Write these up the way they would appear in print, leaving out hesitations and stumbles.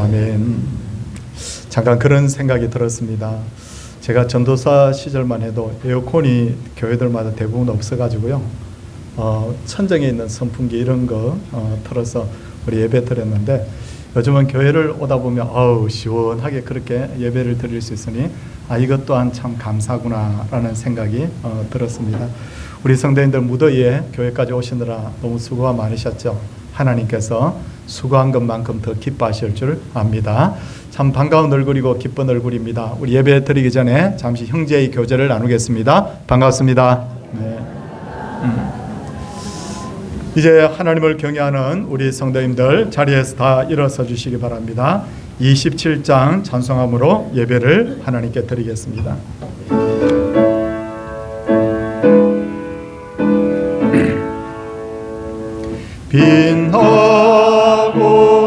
아멘. 잠깐 그런 생각이 들었습니다. 제가 전도사 시절만 해도 에어컨이 교회들마다 대부분 없어가지고요. 천정에 있는 선풍기 이런 거 틀어서 우리 예배 드렸는데, 요즘은 교회를 오다 보면 시원하게 그렇게 예배를 드릴 수 있으니 이것 또한 참 감사구나 라는 생각이 들었습니다. 우리 성도님들 무더위에 교회까지 오시느라 너무 수고가 많으셨죠. 하나님께서 수고한 것만큼 더 기뻐하실 줄 압니다. 참 반가운 얼굴이고 기쁜 얼굴입니다. 우리 예배 드리기 전에 잠시 형제의 교제를 나누겠습니다. 반갑습니다. 네. 이제 하나님을 경외하는 우리 성도님들 자리에서 다 일어서 주시기 바랍니다. 27장 찬송함으로 예배를 하나님께 드리겠습니다. 빛나고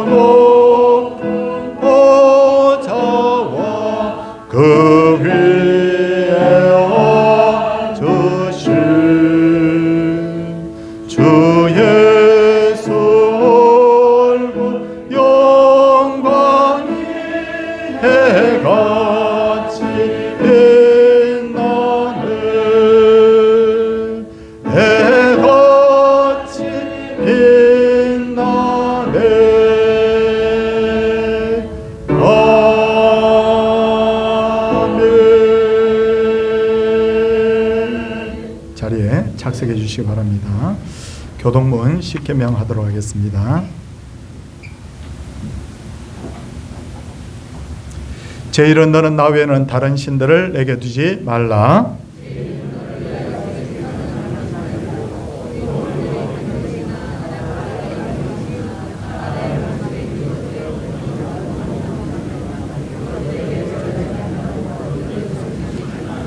높은 보좌와 그 위에 앉으신 주 예수 얼굴 영광이 해같이 빛나네. 해같이 빛나네. 아멘. 자리에 착석해 주시기 바랍니다. 교동문 십계명 하도록 하겠습니다. 제1은 너는 나 외에는 다른 신들을 내게 두지 말라.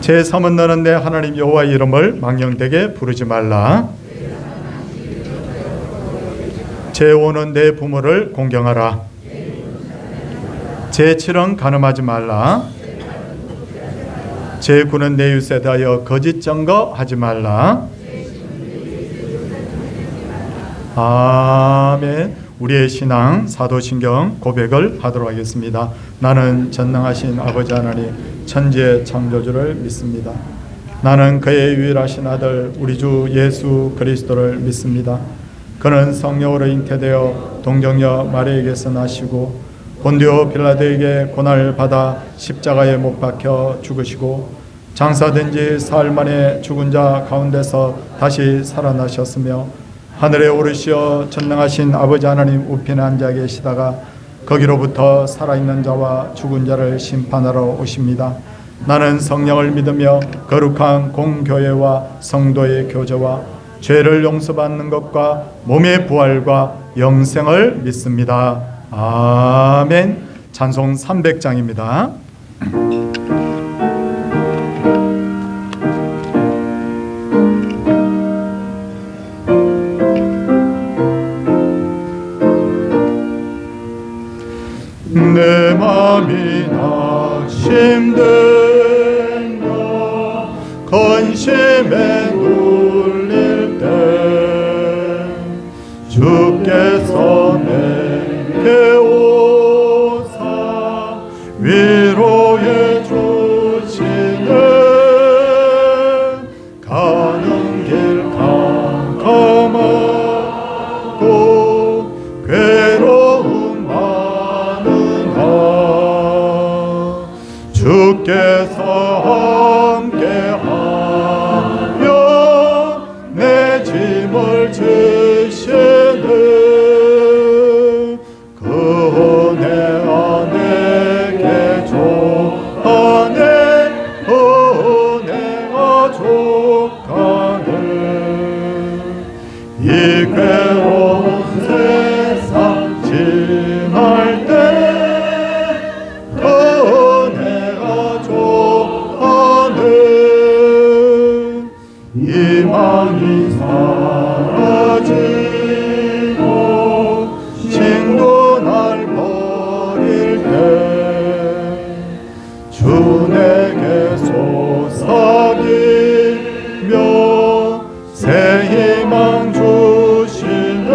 제3은 너는 내 하나님 여호와의 이름을 망령되게 부르지 말라. 제5는 내 부모를 공경하라. 제7은 간음하지 말라. 제9는 내 이웃에 대하여 거짓 증거하지 말라. 아멘. 우리의 신앙 사도신경 고백을 하도록 하겠습니다. 나는 전능하신 아버지 하나님 천지의 창조주를 믿습니다. 나는 그의 유일하신 아들 우리 주 예수 그리스도를 믿습니다. 그는 성령으로 잉태되어 동정녀 마리아에게서 나시고 본디오 빌라도에게 고난을 받아 십자가에 못 박혀 죽으시고 장사된 지 사흘 만에 죽은 자 가운데서 다시 살아나셨으며 하늘에 오르시어 전능하신 아버지 하나님 우편에 앉아 계시다가 거기로부터 살아있는 자와 죽은 자를 심판하러 오십니다. 나는 성령을 믿으며 거룩한 공교회와 성도의 교제와 죄를 용서받는 것과 몸의 부활과 영생을 믿습니다. 아멘. 찬송 300장입니다. 내 맘이 낙심되며 근심에 눌릴 때 주께서 내게 오사 위로해 주시네. 가는 길 캄캄하고 괴로움 많으나 주께서 함께하며 내 짐을 지시네. 그 은혜가 내게 족하네. 은혜가 족하네. 이 괴로운 세상 지날 때 은혜가 족하네. 희망이 사라지고 친구 날 버릴 때 주 내게 속삭이며 새 희망 주시네.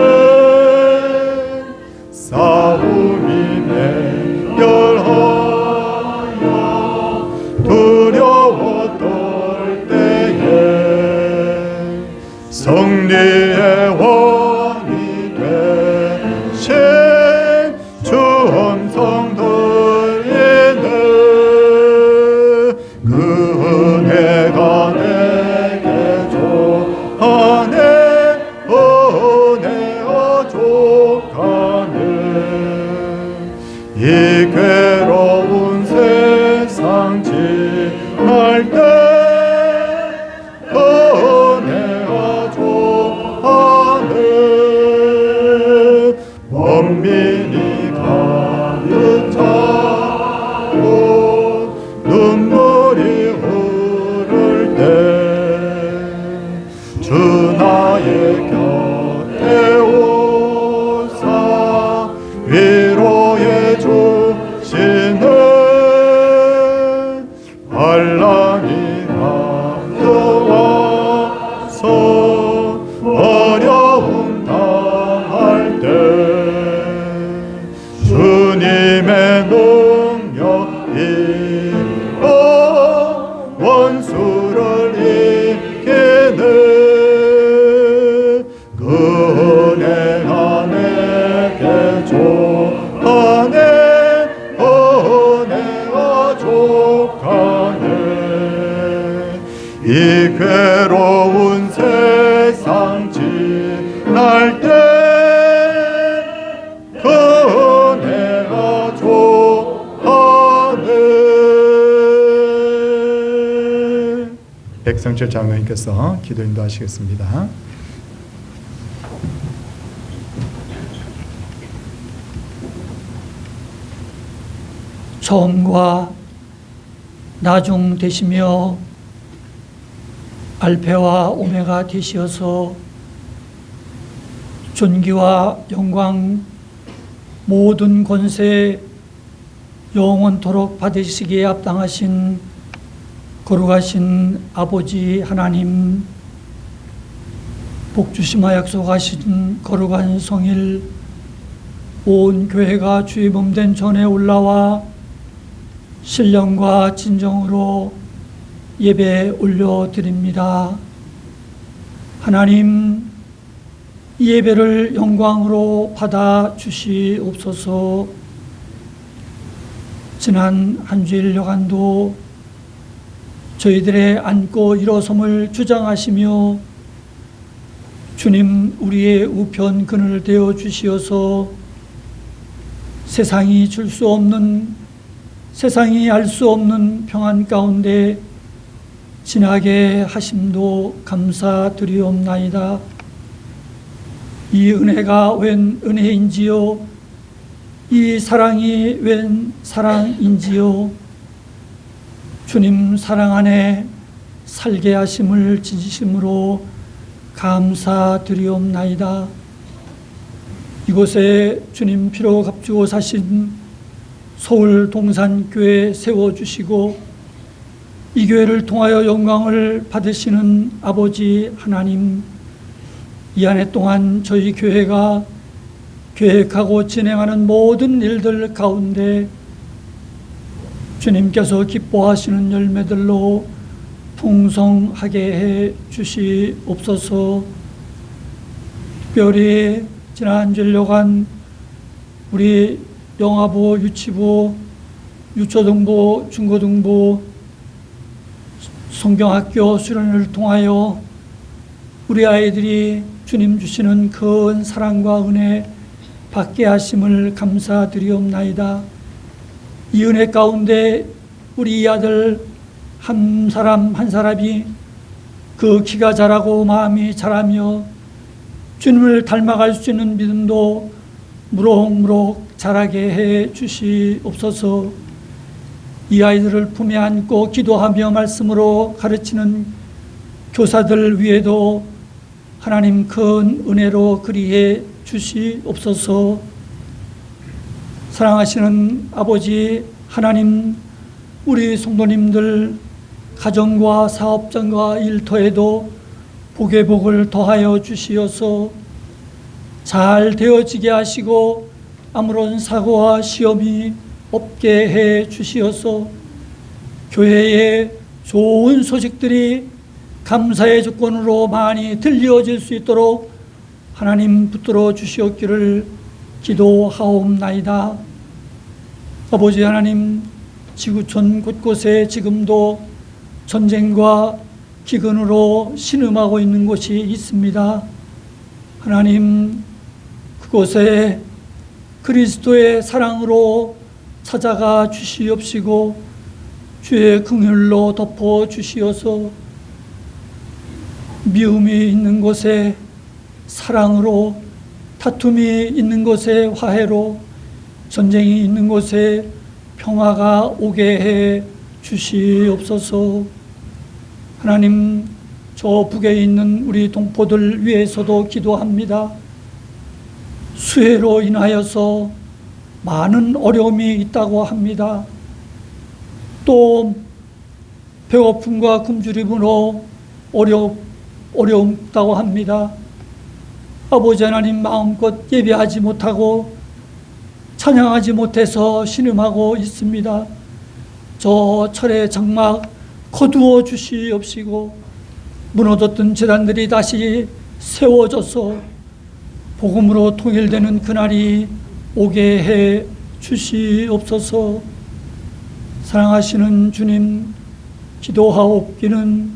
싸움이 내 이 괴로운 세상 지날 때 은혜가 좋아하는 원민이 가득 차고 눈물이 흐를 때 주 나의 곁에 오사 위로해 주시네. 환난이 가져와서 어려움 당할 때 주님의 능력이 원수를 이기네. 그 은혜가 내게 족하네. 은혜가 족하네. 이 괴로운 세상 지날 때 그 은혜가 족하네. 백성철 장로님께서 기도 인도하시겠습니다. 처음과 나중 되시며 알페와 오메가 되시어서 존귀와 영광 모든 권세 영원토록 받으시기에 합당하신 거룩하신 아버지 하나님, 복주심하 약속하신 거룩한 성일 온 교회가 주의 몸된 전에 올라와 신령과 진정으로 예배 올려드립니다. 하나님, 이 예배를 영광으로 받아 주시옵소서. 지난 한 주일 여간도 저희들의 앉고 일어섬을 주장하시며 주님 우리의 우편 그늘 되어 주시어서 세상이 줄 수 없는, 세상이 알 수 없는 평안 가운데 지나게 하심도 감사드리옵나이다. 이 은혜가 웬 은혜인지요, 이 사랑이 웬 사랑인지요. 주님 사랑 안에 살게 하심을 진심으로 감사드리옵나이다. 이곳에 주님 피로 값주고 사신 서울 동산교회 세워주시고 이 교회를 통하여 영광을 받으시는 아버지 하나님, 이 한 해 동안 저희 교회가 계획하고 진행하는 모든 일들 가운데 주님께서 기뻐하시는 열매들로 풍성하게 해 주시옵소서. 특별히 지난 주일여간 우리 영아부, 유치부, 유초등부, 중고등부 성경학교 수련을 통하여 우리 아이들이 주님 주시는 큰 사랑과 은혜 받게 하심을 감사드리옵나이다. 이 은혜 가운데 우리 이 아들 한 사람 한 사람이 그 키가 자라고 마음이 자라며 주님을 닮아갈 수 있는 믿음도 무럭무럭 자라게 해 주시옵소서. 이 아이들을 품에 안고 기도하며 말씀으로 가르치는 교사들 위에도 하나님 큰 은혜로 그리해 주시옵소서. 사랑하시는 아버지 하나님, 우리 성도님들 가정과 사업장과 일터에도 복의 복을 더하여 주시어서 잘 되어지게 하시고 아무런 사고와 시험이 없게 해 주시어서 교회에 좋은 소식들이 감사의 조건으로 많이 들려질 수 있도록 하나님 붙들어 주시옵기를 기도하옵나이다. 아버지 하나님, 지구촌 곳곳에 지금도 전쟁과 기근으로 신음하고 있는 곳이 있습니다. 하나님, 그곳에 그리스도의 사랑으로 찾아가 주시옵시고 주의 긍휼로 덮어 주시어서 미움이 있는 곳에 사랑으로, 다툼이 있는 곳에 화해로, 전쟁이 있는 곳에 평화가 오게 해 주시옵소서. 하나님, 저 북에 있는 우리 동포들 위해서도 기도합니다. 수해로 인하여서 많은 어려움이 있다고 합니다. 또 배고픔과 굶주림으로 어려움다고 합니다. 아버지 하나님, 마음껏 예배하지 못하고 찬양하지 못해서 신음하고 있습니다. 저 철의 장막 거두어 주시옵시고 무너졌던 제단들이 다시 세워져서 복음으로 통일되는 그날이 오게 해 주시옵소서. 사랑하시는 주님, 기도하옵기는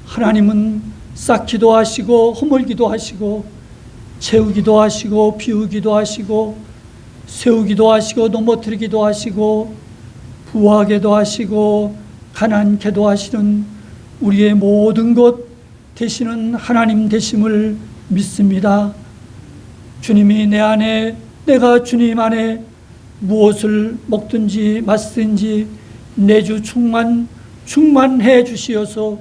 하나님은 쌓기도 하시고 허물기도 하시고 채우기도 하시고 비우기도 하시고 세우기도 하시고 넘어뜨리기도 하시고 부하게도 하시고 가난케도 하시는 우리의 모든 것 되시는 하나님 되심을 믿습니다. 주님이 내 안에, 내가 주님 안에 무엇을 먹든지 마시든지 내주 충만해 주시어서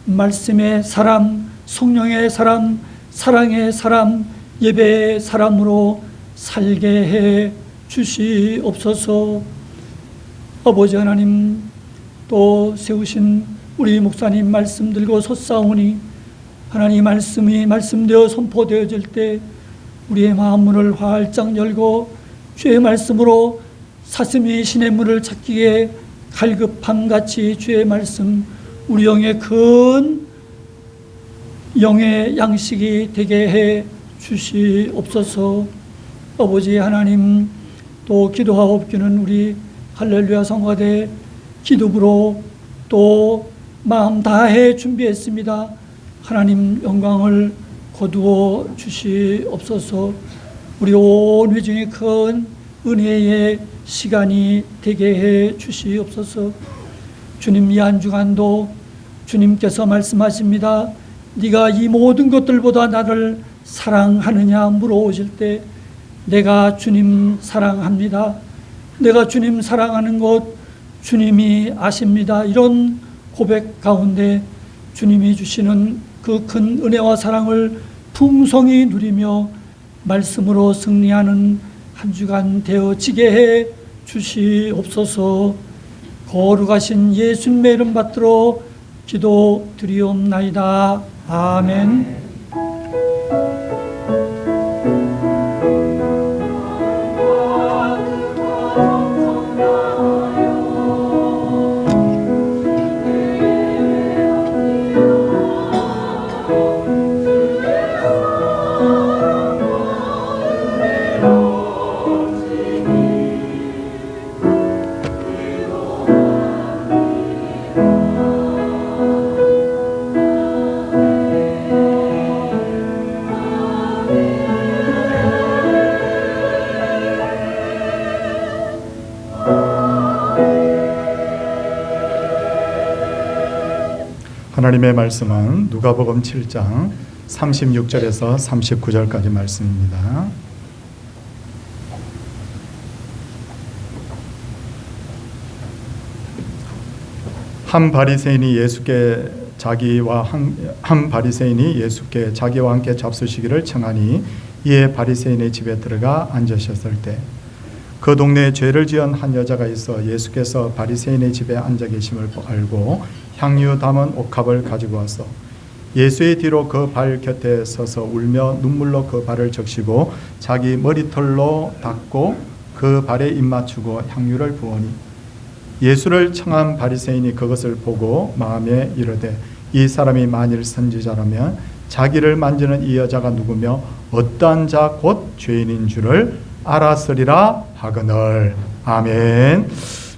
말씀의 사람, 성령의 사람, 사랑의 사람, 예배의 사람으로 살게 해 주시옵소서. 아버지 하나님, 또 세우신 우리 목사님 말씀 들고 섰사오니 하나님 말씀이 말씀되어 선포되어질 때 우리의 마음문을 활짝 열고 주의 말씀으로 사슴이 시냇물을 찾기에 갈급함같이 주의 말씀, 우리 영의 큰 영의 양식이 되게 해 주시옵소서. 아버지 하나님, 또 기도하옵기는 우리 할렐루야 성가대 기도부로 또 마음 다해 준비했습니다. 하나님 영광을 거두어 주시옵소서. 우리 온 회중의 큰 은혜의 시간이 되게 해 주시옵소서. 주님, 이 한 주간도 주님께서 말씀하십니다. 네가 이 모든 것들보다 나를 사랑하느냐 물어오실 때 내가 주님 사랑합니다. 내가 주님 사랑하는 것 주님이 아십니다. 이런 고백 가운데 주님이 주시는 그 큰 은혜와 사랑을 풍성히 누리며 말씀으로 승리하는 한 주간 되어지게 해 주시옵소서. 거룩하신 예수님의 이름 받들어 기도드리옵나이다. 아멘. 하나님의 말씀은 누가복음 7장 36절에서 39절까지 말씀입니다. 한 바리새인이 예수께 자기와 함께 잡수시기를 청하니 이에 바리새인의 집에 들어가 앉으셨을 때 그 동네에 죄를 지은 한 여자가 있어 예수께서 바리새인의 집에 앉아 계심을 알고 향유 담은 옥합을 가지고 와서 예수의 뒤로 그 발 곁에 서서 울며 눈물로 그 발을 적시고 자기 머리털로 닦고 그 발에 입 맞추고 향유를 부으니 예수를 청한 바리새인이 그것을 보고 마음에 이르되 이 사람이 만일 선지자라면 자기를 만지는 이 여자가 누구며 어떠한 자 곧 죄인인 줄을 알았으리라 하거늘. 아멘.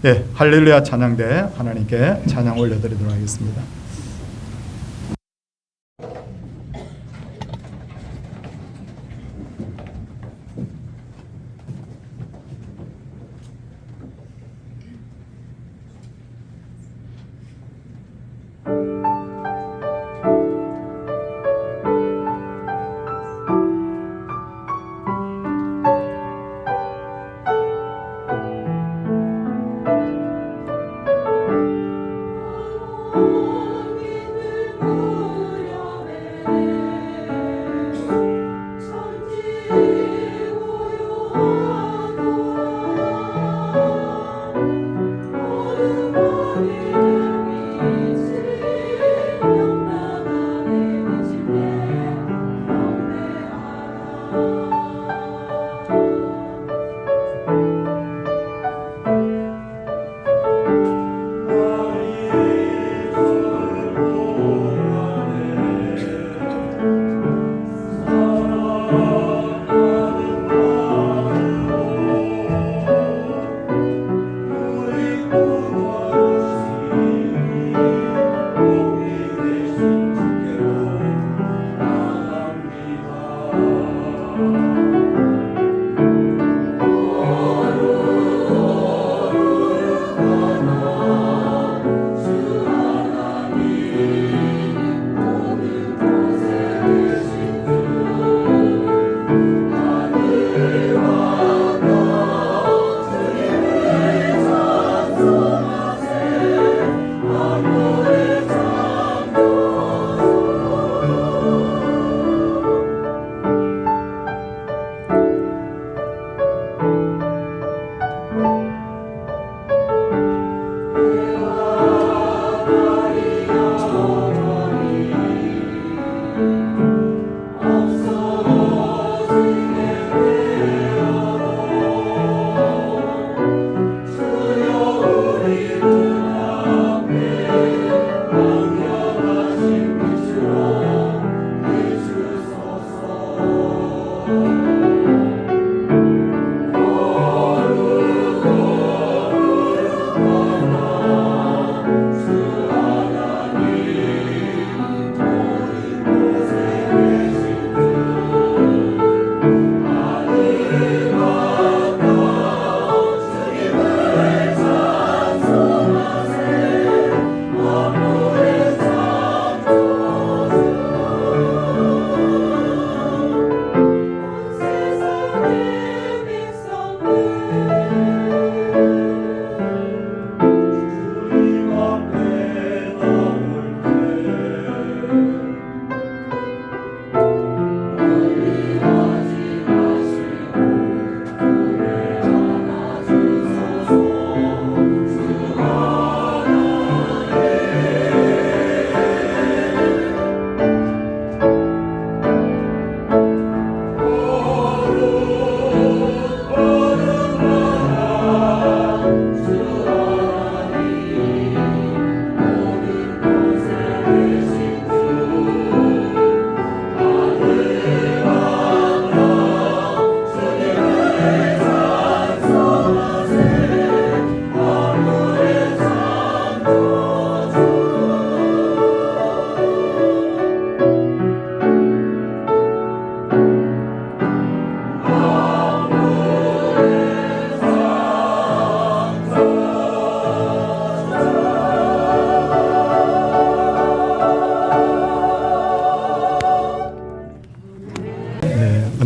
네, 할렐루야 찬양대 하나님께 찬양 올려드리도록 하겠습니다.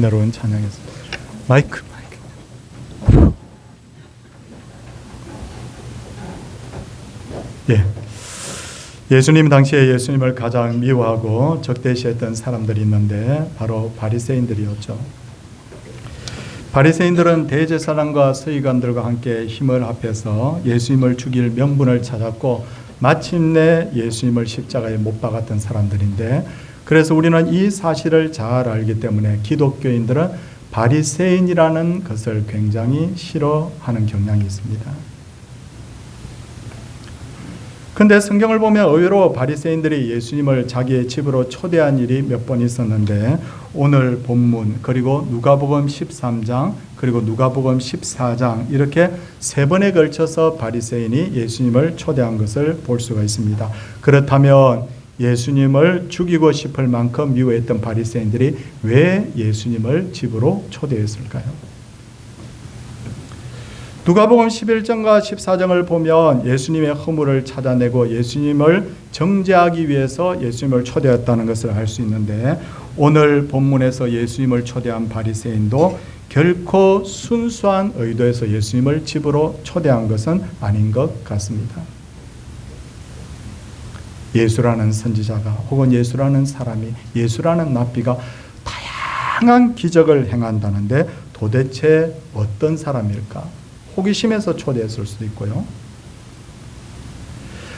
은혜로운 찬양이었습니다. 마이크. 예. 예수님 당시에 예수님을 가장 미워하고 적대시했던 사람들이 있는데 바로 바리새인들이었죠. 바리새인들은 대제사장과 서기관들과 함께 힘을 합해서 예수님을 죽일 명분을 찾았고 마침내 예수님을 십자가에 못 박았던 사람들인데, 그래서 우리는 이 사실을 잘 알기 때문에 기독교인들은 바리새인이라는 것을 굉장히 싫어하는 경향이 있습니다. 근데 성경을 보면 의외로 바리새인들이 예수님을 자기의 집으로 초대한 일이 몇 번 있었는데, 오늘 본문 그리고 누가복음 13장 그리고 누가복음 14장 이렇게 세 번에 걸쳐서 바리새인이 예수님을 초대한 것을 볼 수가 있습니다. 그렇다면 예수님을 죽이고 싶을 만큼 미워했던 바리새인들이 왜 예수님을 집으로 초대했을까요? 누가복음 11장과 14장을 보면 예수님의 허물을 찾아내고 예수님을 정죄하기 위해서 예수님을 초대했다는 것을 알 수 있는데, 오늘 본문에서 예수님을 초대한 바리새인도 결코 순수한 의도에서 예수님을 집으로 초대한 것은 아닌 것 같습니다. 예수라는 선지자가 혹은 예수라는 사람이, 예수라는 납비가 다양한 기적을 행한다는데 도대체 어떤 사람일까? 호기심에서 초대했을 수도 있고요.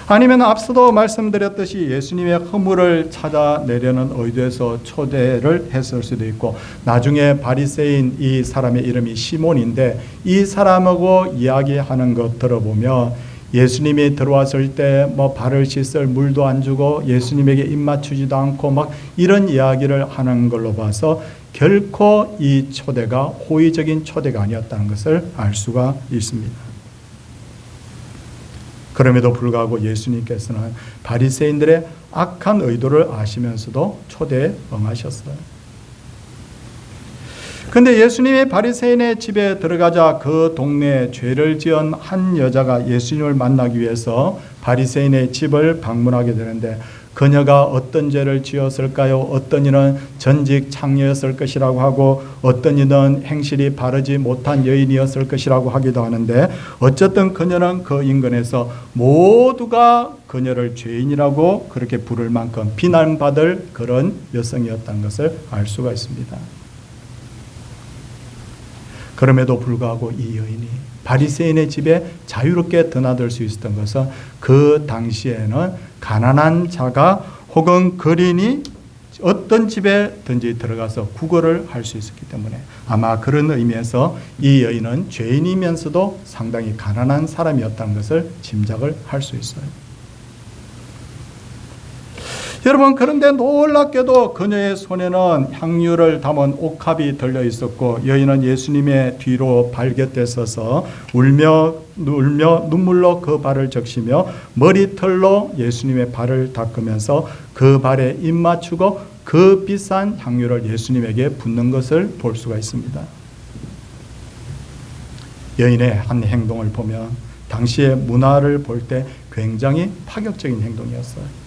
아니면 앞서도 말씀드렸듯이 예수님의 허물을 찾아내려는 의도에서 초대를 했을 수도 있고, 나중에 바리새인 이 사람의 이름이 시몬인데 이 사람하고 이야기하는 것 들어보면 예수님이 들어왔을 때 뭐 발을 씻을 물도 안 주고 예수님에게 입 맞추지도 않고 막 이런 이야기를 하는 걸로 봐서 결코 이 초대가 호의적인 초대가 아니었다는 것을 알 수가 있습니다. 그럼에도 불구하고 예수님께서는 바리새인들의 악한 의도를 아시면서도 초대에 응하셨어요. 근데 예수님이 바리새인의 집에 들어가자 그 동네에 죄를 지은 한 여자가 예수님을 만나기 위해서 바리새인의 집을 방문하게 되는데, 그녀가 어떤 죄를 지었을까요? 어떤 이는 전직 창녀였을 것이라고 하고 어떤 이는 행실이 바르지 못한 여인이었을 것이라고 하기도 하는데, 어쨌든 그녀는 그 인근에서 모두가 그녀를 죄인이라고 그렇게 부를 만큼 비난받을 그런 여성이었다는 것을 알 수가 있습니다. 그럼에도 불구하고 이 여인이 바리새인의 집에 자유롭게 드나들 수 있었던 것은 그 당시에는 가난한 자가 혹은 거린이 어떤 집에든지 들어가서 구걸을 할 수 있었기 때문에 아마 그런 의미에서 이 여인은 죄인이면서도 상당히 가난한 사람이었다는 것을 짐작을 할 수 있어요. 여러분, 그런데 놀랍게도 그녀의 손에는 향유를 담은 옥합이 들려 있었고 여인은 예수님의 뒤로 발곁에 서서 울며 눈물로 그 발을 적시며 머리털로 예수님의 발을 닦으면서 그 발에 입 맞추고 그 비싼 향유를 예수님에게 붓는 것을 볼 수가 있습니다. 여인의 한 행동을 보면 당시의 문화를 볼 때 굉장히 파격적인 행동이었어요.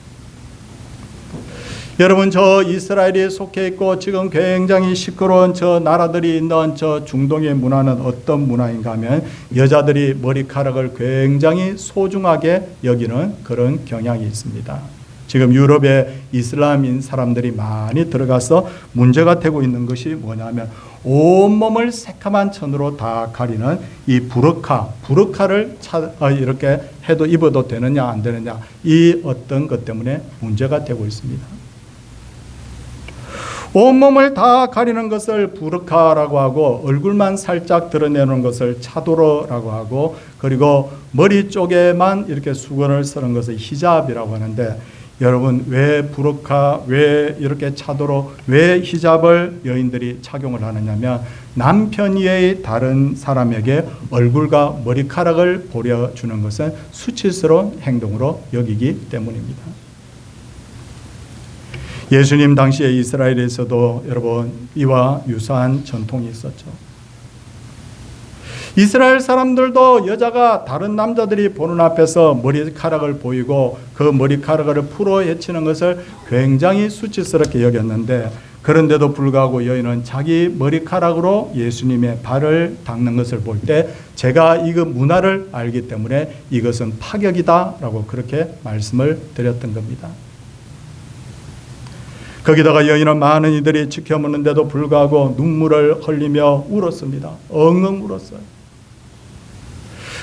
여러분, 저 이스라엘이 속해 있고 지금 굉장히 시끄러운 저 나라들이 있는 저 중동의 문화는 어떤 문화인가 하면 여자들이 머리카락을 굉장히 소중하게 여기는 그런 경향이 있습니다. 지금 유럽에 이슬람인 사람들이 많이 들어가서 문제가 되고 있는 것이 뭐냐면 온몸을 새카만 천으로 다 가리는 이 부르카를 이렇게 해도 입어도 되느냐 안 되느냐, 이 어떤 것 때문에 문제가 되고 있습니다. 온몸을 다 가리는 것을 부르카라고 하고 얼굴만 살짝 드러내는 것을 차도르라고 하고 그리고 머리 쪽에만 이렇게 수건을 쓰는 것을 히잡이라고 하는데, 여러분, 왜 부르카, 왜 이렇게 차도르, 왜 히잡을 여인들이 착용을 하느냐면 남편 이외의 다른 사람에게 얼굴과 머리카락을 보여주는 것은 수치스러운 행동으로 여기기 때문입니다. 예수님 당시에 이스라엘에서도 여러분 이와 유사한 전통이 있었죠. 이스라엘 사람들도 여자가 다른 남자들이 보는 앞에서 머리카락을 보이고 그 머리카락을 풀어 헤치는 것을 굉장히 수치스럽게 여겼는데, 그런데도 불구하고 여인은 자기 머리카락으로 예수님의 발을 닦는 것을 볼 때 제가 이 문화를 알기 때문에 이것은 파격이다라고 그렇게 말씀을 드렸던 겁니다. 거기다가 여인은 많은 이들이 지켜보는데도 불구하고 눈물을 흘리며 울었습니다. 엉엉 울었어요.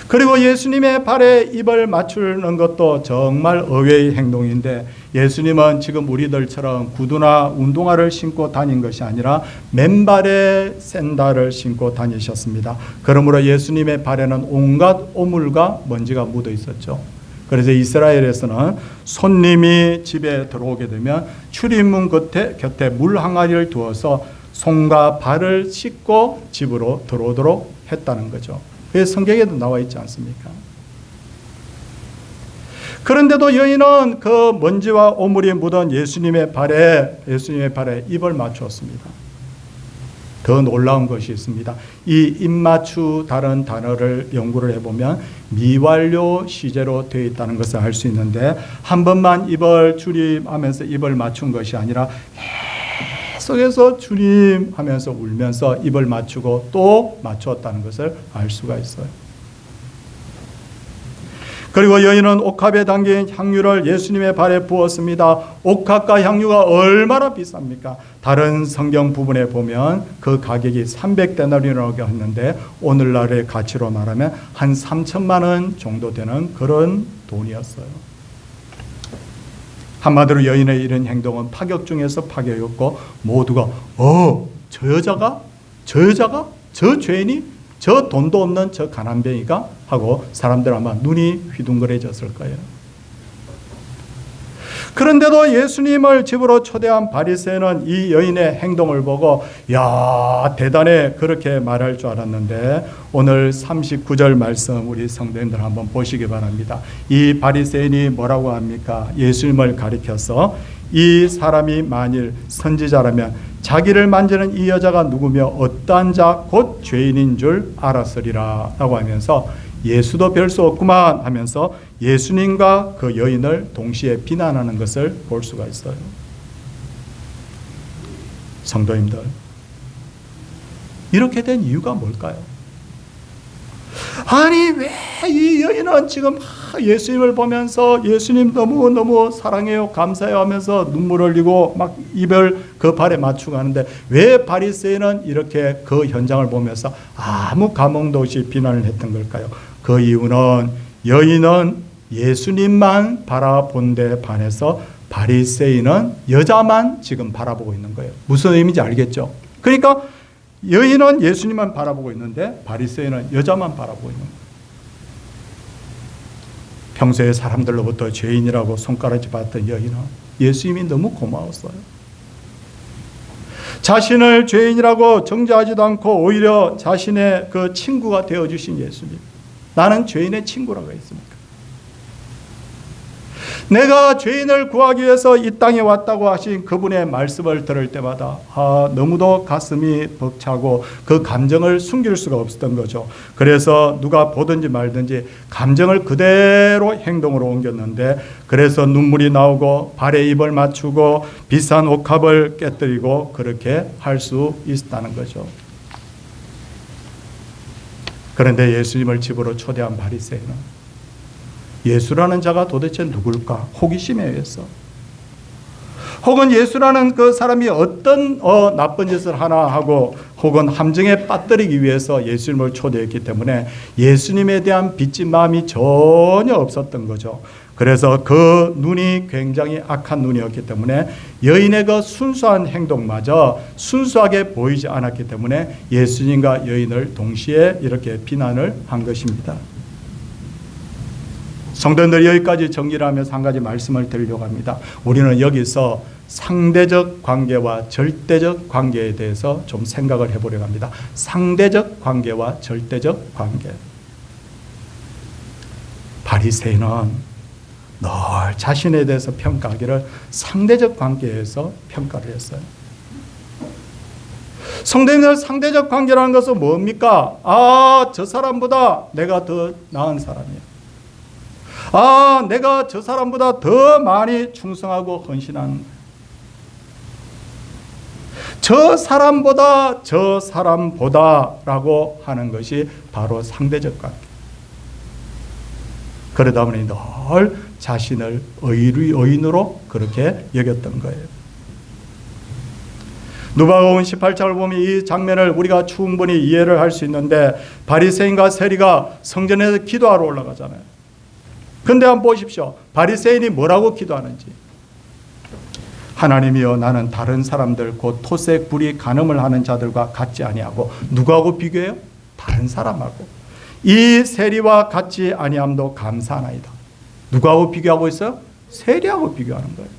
그리고 예수님의 발에 입을 맞추는 것도 정말 의외의 행동인데, 예수님은 지금 우리들처럼 구두나 운동화를 신고 다닌 것이 아니라 맨발에 샌들을 신고 다니셨습니다. 그러므로 예수님의 발에는 온갖 오물과 먼지가 묻어 있었죠. 그래서 이스라엘에서는 손님이 집에 들어오게 되면 출입문 곁에 물 항아리를 두어서 손과 발을 씻고 집으로 들어오도록 했다는 거죠. 그게 성경에도 나와 있지 않습니까? 그런데도 여인은 그 먼지와 오물이 묻은 예수님의 발에 입을 맞추었습니다. 더 놀라운 것이 있습니다. 이 입맞추 다른 단어를 연구를 해보면 미완료 시제로 되어 있다는 것을 알 수 있는데, 한 번만 입을 주님 하면서 입을 맞춘 것이 아니라 계속해서 주님 하면서 울면서 입을 맞추고 또 맞추었다는 것을 알 수가 있어요. 그리고 여인은 옥합에 담긴 향유를 예수님의 발에 부었습니다. 옥합과 향유가 얼마나 비쌉니까? 다른 성경 부분에 보면 그 가격이 300데나리온이라고 했는데 오늘날의 가치로 말하면 한 3천만 원 정도 되는 그런 돈이었어요. 한마디로 여인의 이런 행동은 파격 중에서 파격이었고, 모두가 저 여자가? 저 죄인이? 저 돈도 없는 저 가난뱅이가? 하고 사람들 아마 눈이 휘둥그레졌을 거예요. 그런데도 예수님을 집으로 초대한 바리새인은 이 여인의 행동을 보고 야, 대단해, 그렇게 말할 줄 알았는데, 오늘 39절 말씀 우리 성도님들 한번 보시기 바랍니다. 이 바리새인이 뭐라고 합니까? 예수님을 가리켜서 이 사람이 만일 선지자라면 자기를 만지는 이 여자가 누구며 어떠한 자 곧 죄인인 줄 알았으리라 라고 하면서 예수도 별 수 없구만 하면서 예수님과 그 여인을 동시에 비난하는 것을 볼 수가 있어요. 성도님들, 이렇게 된 이유가 뭘까요? 아니, 왜 이 여인을 바리새인은 지금 예수님을 보면서 예수님 너무너무 사랑해요, 감사해요 하면서 눈물 흘리고 막 입을 그 발에 맞추고 하는데, 왜 바리새인은 이렇게 그 현장을 보면서 아무 감흥도 없이 비난을 했던 걸까요? 그 이유는 여인은 예수님만 바라본 데 반해서 바리새인은 여자만 지금 바라보고 있는 거예요. 무슨 의미인지 알겠죠? 그러니까 여인은 예수님만 바라보고 있는데 바리새인은 여자만 바라보고 있는 거예요. 평소에 사람들로부터 죄인이라고 손가락질 받던 여인은 예수님이 너무 고마웠어요. 자신을 죄인이라고 정죄하지도 않고 오히려 자신의 그 친구가 되어주신 예수님. 나는 죄인의 친구라고 했습니까? 내가 죄인을 구하기 위해서 이 땅에 왔다고 하신 그분의 말씀을 들을 때마다 너무도 가슴이 벅차고 그 감정을 숨길 수가 없었던 거죠. 그래서 누가 보든지 말든지 감정을 그대로 행동으로 옮겼는데, 그래서 눈물이 나오고 발에 입을 맞추고 비싼 옥합을 깨뜨리고 그렇게 할 수 있었다는 거죠. 그런데 예수님을 집으로 초대한 바리새인은 예수라는 자가 도대체 누굴까? 호기심에 의해서, 혹은 예수라는 그 사람이 어떤 나쁜 짓을 하나 하고 혹은 함정에 빠뜨리기 위해서 예수님을 초대했기 때문에 예수님에 대한 빚진 마음이 전혀 없었던 거죠. 그래서 그 눈이 굉장히 악한 눈이었기 때문에 여인의 그 순수한 행동마저 순수하게 보이지 않았기 때문에 예수님과 여인을 동시에 이렇게 비난을 한 것입니다. 성도님들, 여기까지 정리를 하면서 한 가지 말씀을 드리려고 합니다. 우리는 여기서 상대적 관계와 절대적 관계에 대해서 좀 생각을 해보려고 합니다. 상대적 관계와 절대적 관계. 바리새인은 늘 자신에 대해서 평가하기를 상대적 관계에서 평가를 했어요. 성도님들, 상대적 관계라는 것은 뭡니까? 저 사람보다 내가 더 나은 사람이야. 내가 저 사람보다 더 많이 충성하고 헌신하는 거예요. 저 사람보다라고 하는 것이 바로 상대적 관계. 그러다 보니 늘 자신을 의인으로 그렇게 여겼던 거예요. 누가복음 18장을 보면 이 장면을 우리가 충분히 이해를 할 수 있는데, 바리새인과 세리가 성전에서 기도하러 올라가잖아요. 근데 한번 보십시오. 바리새인이 뭐라고 기도하는지. 하나님이여, 나는 다른 사람들 곧 토색, 불의, 간음을 하는 자들과 같지 아니하고. 누구하고 비교해요? 다른 사람하고. 이 세리와 같지 아니함도 감사하나이다. 누구하고 비교하고 있어요? 세리하고 비교하는 거예요.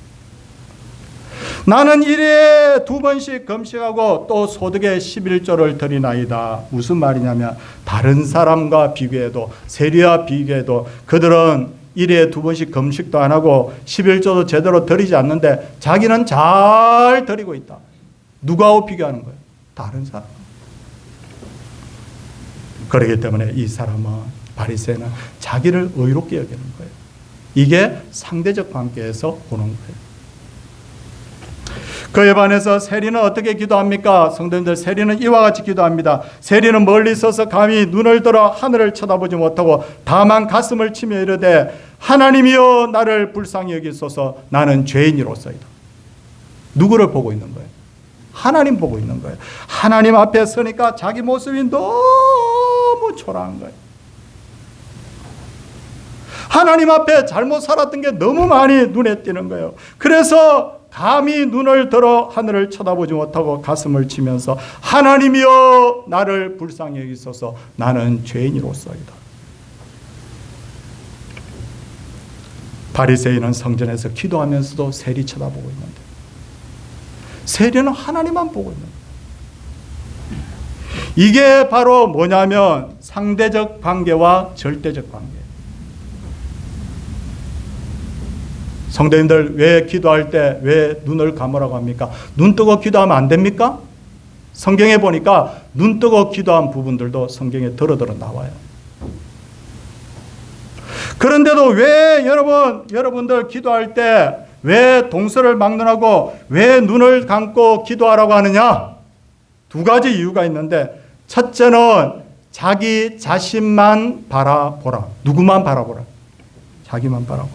나는 일에 2번씩 금식하고 또 소득의 11조를 드리나이다. 무슨 말이냐면, 다른 사람과 비교해도, 세리와 비교해도 그들은 일에 2번씩 금식도 안 하고 11조도 제대로 드리지 않는데 자기는 잘 드리고 있다. 누구하고 비교하는 거예요? 다른 사람. 그렇기 때문에 이 사람은, 바리새인은 자기를 의롭게 여기는 거예요. 이게 상대적 관계에서 오는 거예요. 그에 반해서 세리는 어떻게 기도합니까? 성도님들, 세리는 이와 같이 기도합니다. 세리는 멀리 서서 감히 눈을 들어 하늘을 쳐다보지 못하고 다만 가슴을 치며 이르되, 하나님이여, 나를 불쌍히 여기소서, 나는 죄인이로소이다. 누구를 보고 있는 거예요? 하나님 보고 있는 거예요. 하나님 앞에 서니까 자기 모습이 너무 초라한 거예요. 하나님 앞에 잘못 살았던 게 너무 많이 눈에 띄는 거예요. 그래서 감히 눈을 들어 하늘을 쳐다보지 못하고 가슴을 치면서, 하나님이여, 나를 불쌍히 여기소서, 나는 죄인이로소이다. 바리새인은 성전에서 기도하면서도 세리 쳐다보고 있는데, 세리는 하나님만 보고 있는 거예요. 이게 바로 뭐냐면 상대적 관계와 절대적 관계. 성도님들, 왜 기도할 때 왜 눈을 감으라고 합니까? 눈 뜨고 기도하면 안 됩니까? 성경에 보니까 눈 뜨고 기도한 부분들도 성경에 더러더러 나와요. 그런데도 왜 여러분들 기도할 때 왜 동서를 막론하고 왜 눈을 감고 기도하라고 하느냐? 2가지 이유가 있는데, 첫째는 자기 자신만 바라보라. 누구만 바라보라? 자기만 바라보라.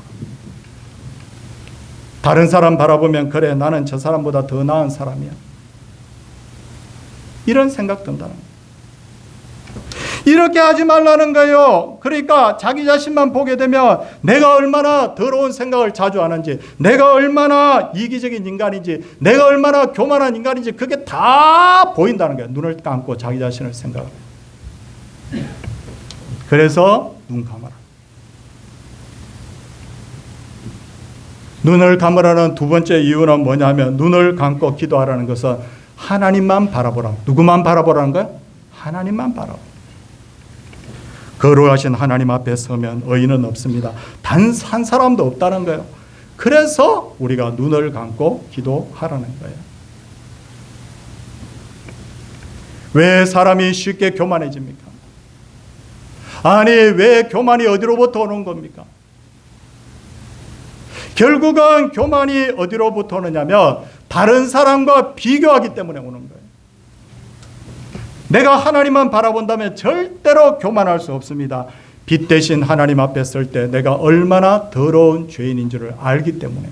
다른 사람 바라보면 그래, 나는 저 사람보다 더 나은 사람이야. 이런 생각 든다는 거예요. 이렇게 하지 말라는 거예요. 그러니까 자기 자신만 보게 되면 내가 얼마나 더러운 생각을 자주 하는지, 내가 얼마나 이기적인 인간인지, 내가 얼마나 교만한 인간인지 그게 다 보인다는 거예요. 눈을 감고 자기 자신을 생각해요. 그래서 눈 감아라. 눈을 감으라는 두 번째 이유는 뭐냐면, 눈을 감고 기도하라는 것은 하나님만 바라보라. 누구만 바라보라는 거야? 하나님만 바라보라. 거룩하신 하나님 앞에 서면 의인은 없습니다. 단 한 사람도 없다는 거예요. 그래서 우리가 눈을 감고 기도하라는 거예요. 왜 사람이 쉽게 교만해집니까? 아니, 왜 교만이 어디로부터 오는 겁니까? 결국은 교만이 어디로부터 오느냐면 다른 사람과 비교하기 때문에 오는 거예요. 내가 하나님만 바라본다면 절대로 교만할 수 없습니다. 빛 대신 하나님 앞에 설 때 내가 얼마나 더러운 죄인인 줄을 알기 때문에.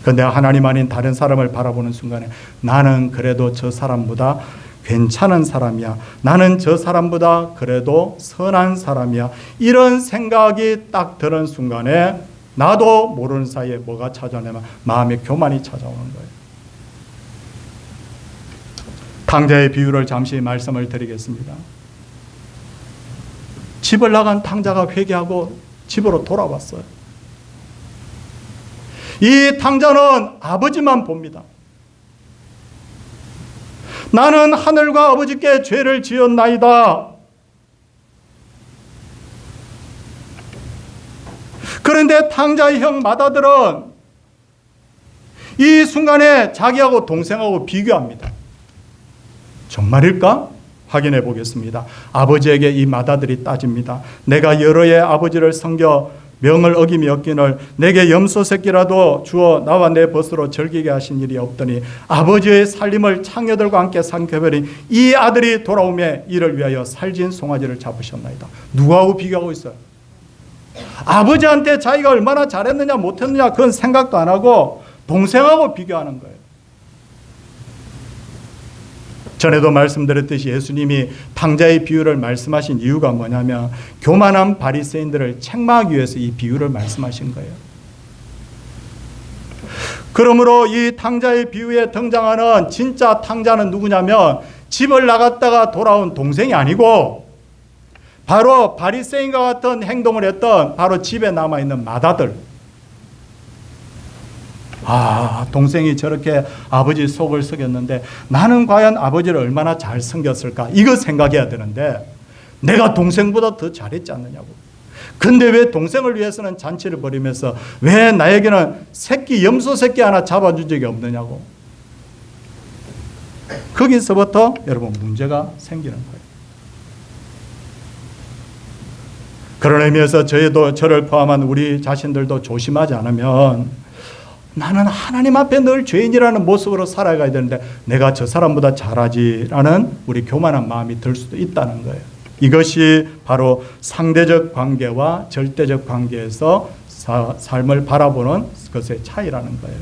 그런데 하나님 아닌 다른 사람을 바라보는 순간에 나는 그래도 저 사람보다 괜찮은 사람이야. 나는 저 사람보다 그래도 선한 사람이야. 이런 생각이 딱 드는 순간에 나도 모르는 사이에 뭐가 찾아오냐면 마음의 교만이 찾아오는 거예요. 탕자의 비유를 잠시 말씀을 드리겠습니다. 집을 나간 탕자가 회개하고 집으로 돌아왔어요. 이 탕자는 아버지만 봅니다. 나는 하늘과 아버지께 죄를 지었나이다. 그런데 탕자의 형 맏아들은 이 순간에 자기하고 동생하고 비교합니다. 정말일까? 확인해 보겠습니다. 아버지에게 이 맏아들이 따집니다. 내가 여러 해 아버지를 섬겨 명을 어김이 없기를 내게 염소 새끼라도 주어 나와 내 벗으로 즐기게 하신 일이 없더니 아버지의 살림을 창녀들과 함께 삼켜버린 이 아들이 돌아오매 이를 위하여 살진 송아지를 잡으셨나이다. 누구하고 비교하고 있어요? 아버지한테 자기가 얼마나 잘했느냐 못했느냐 그건 생각도 안 하고 동생하고 비교하는 거예요. 전에도 말씀드렸듯이 예수님이 탕자의 비유를 말씀하신 이유가 뭐냐면 교만한 바리새인들을 책망하기 위해서 이 비유를 말씀하신 거예요. 그러므로 이 탕자의 비유에 등장하는 진짜 탕자는 누구냐면 집을 나갔다가 돌아온 동생이 아니고 바로 바리새인과 같은 행동을 했던 바로 집에 남아있는 맏아들. 동생이 저렇게 아버지 속을 썩였는데 나는 과연 아버지를 얼마나 잘 섬겼을까? 이거 생각해야 되는데 내가 동생보다 더 잘했지 않느냐고. 근데 왜 동생을 위해서는 잔치를 벌이면서 왜 나에게는 염소 새끼 하나 잡아준 적이 없느냐고. 거기서부터 여러분 문제가 생기는 거예요. 그런 의미에서 저를 포함한 우리 자신들도 조심하지 않으면 나는 하나님 앞에 늘 죄인이라는 모습으로 살아가야 되는데 내가 저 사람보다 잘하지라는 우리 교만한 마음이 들 수도 있다는 거예요. 이것이 바로 상대적 관계와 절대적 관계에서 삶을 바라보는 것의 차이라는 거예요.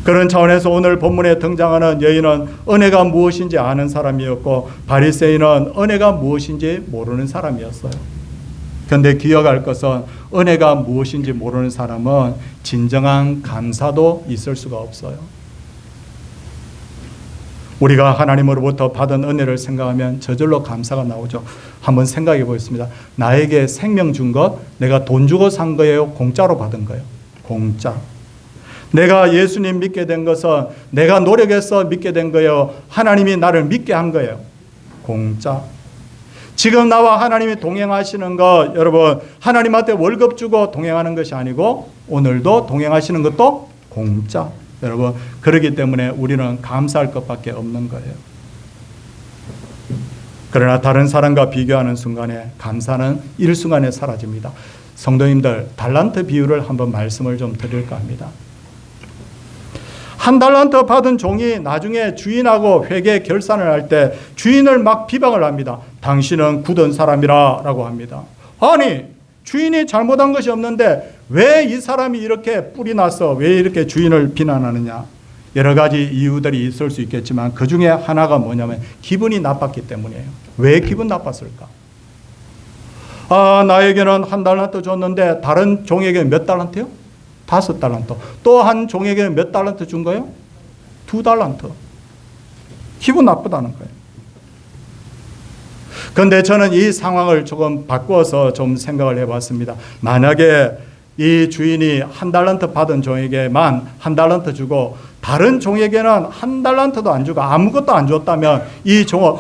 그런 차원에서 오늘 본문에 등장하는 여인은 은혜가 무엇인지 아는 사람이었고 바리새인은 은혜가 무엇인지 모르는 사람이었어요. 그런데 기억할 것은 은혜가 무엇인지 모르는 사람은 진정한 감사도 있을 수가 없어요. 우리가 하나님으로부터 받은 은혜를 생각하면 저절로 감사가 나오죠. 한번 생각해 보겠습니다. 나에게 생명 준 것 내가 돈 주고 산 거예요? 공짜로 받은 거예요? 공짜. 내가 예수님 믿게 된 것은 내가 노력해서 믿게 된 거예요? 하나님이 나를 믿게 한 거예요? 공짜. 지금 나와 하나님이 동행하시는 것 여러분 하나님한테 월급 주고 동행하는 것이 아니고 오늘도 동행하시는 것도 공짜. 여러분 그렇기 때문에 우리는 감사할 것밖에 없는 거예요. 그러나 다른 사람과 비교하는 순간에 감사는 일순간에 사라집니다. 성도님들 달란트 비유를 한번 말씀을 좀 드릴까 합니다. 한 달란트 받은 종이 나중에 주인하고 회계 결산을 할 때 주인을 막 비방을 합니다. 당신은 굳은 사람이라 라고 합니다. 아니, 주인이 잘못한 것이 없는데 왜 이 사람이 이렇게 뿔이 나서 왜 이렇게 주인을 비난하느냐. 여러 가지 이유들이 있을 수 있겠지만 그 중에 하나가 뭐냐면 기분이 나빴기 때문이에요. 왜 기분 나빴을까? 나에게는 한 달란트 줬는데 다른 종에게 몇 달란트요? 5달란트. 또 한 종에게 몇 달란트 준 거예요? 2달란트. 기분 나쁘다는 거예요. 그런데 저는 이 상황을 조금 바꿔서 좀 생각을 해봤습니다. 만약에 이 주인이 한 달란트 받은 종에게만 한 달란트 주고 다른 종에게는 한 달란트도 안 주고 아무것도 안 줬다면 이 종은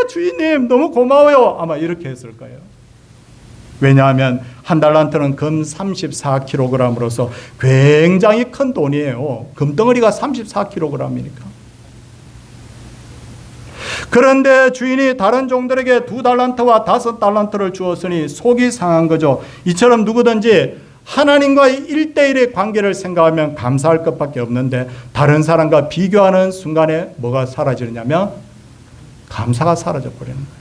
주인님 너무 고마워요 아마 이렇게 했을 거예요. 왜냐하면 한 달란트는 금 34kg으로서 굉장히 큰 돈이에요. 금덩어리가 34kg이니까. 그런데 주인이 다른 종들에게 2달란트와 5달란트를 주었으니 속이 상한 거죠. 이처럼 누구든지 하나님과의 1대1의 관계를 생각하면 감사할 것밖에 없는데 다른 사람과 비교하는 순간에 뭐가 사라지느냐면 감사가 사라져 버리는 거예요.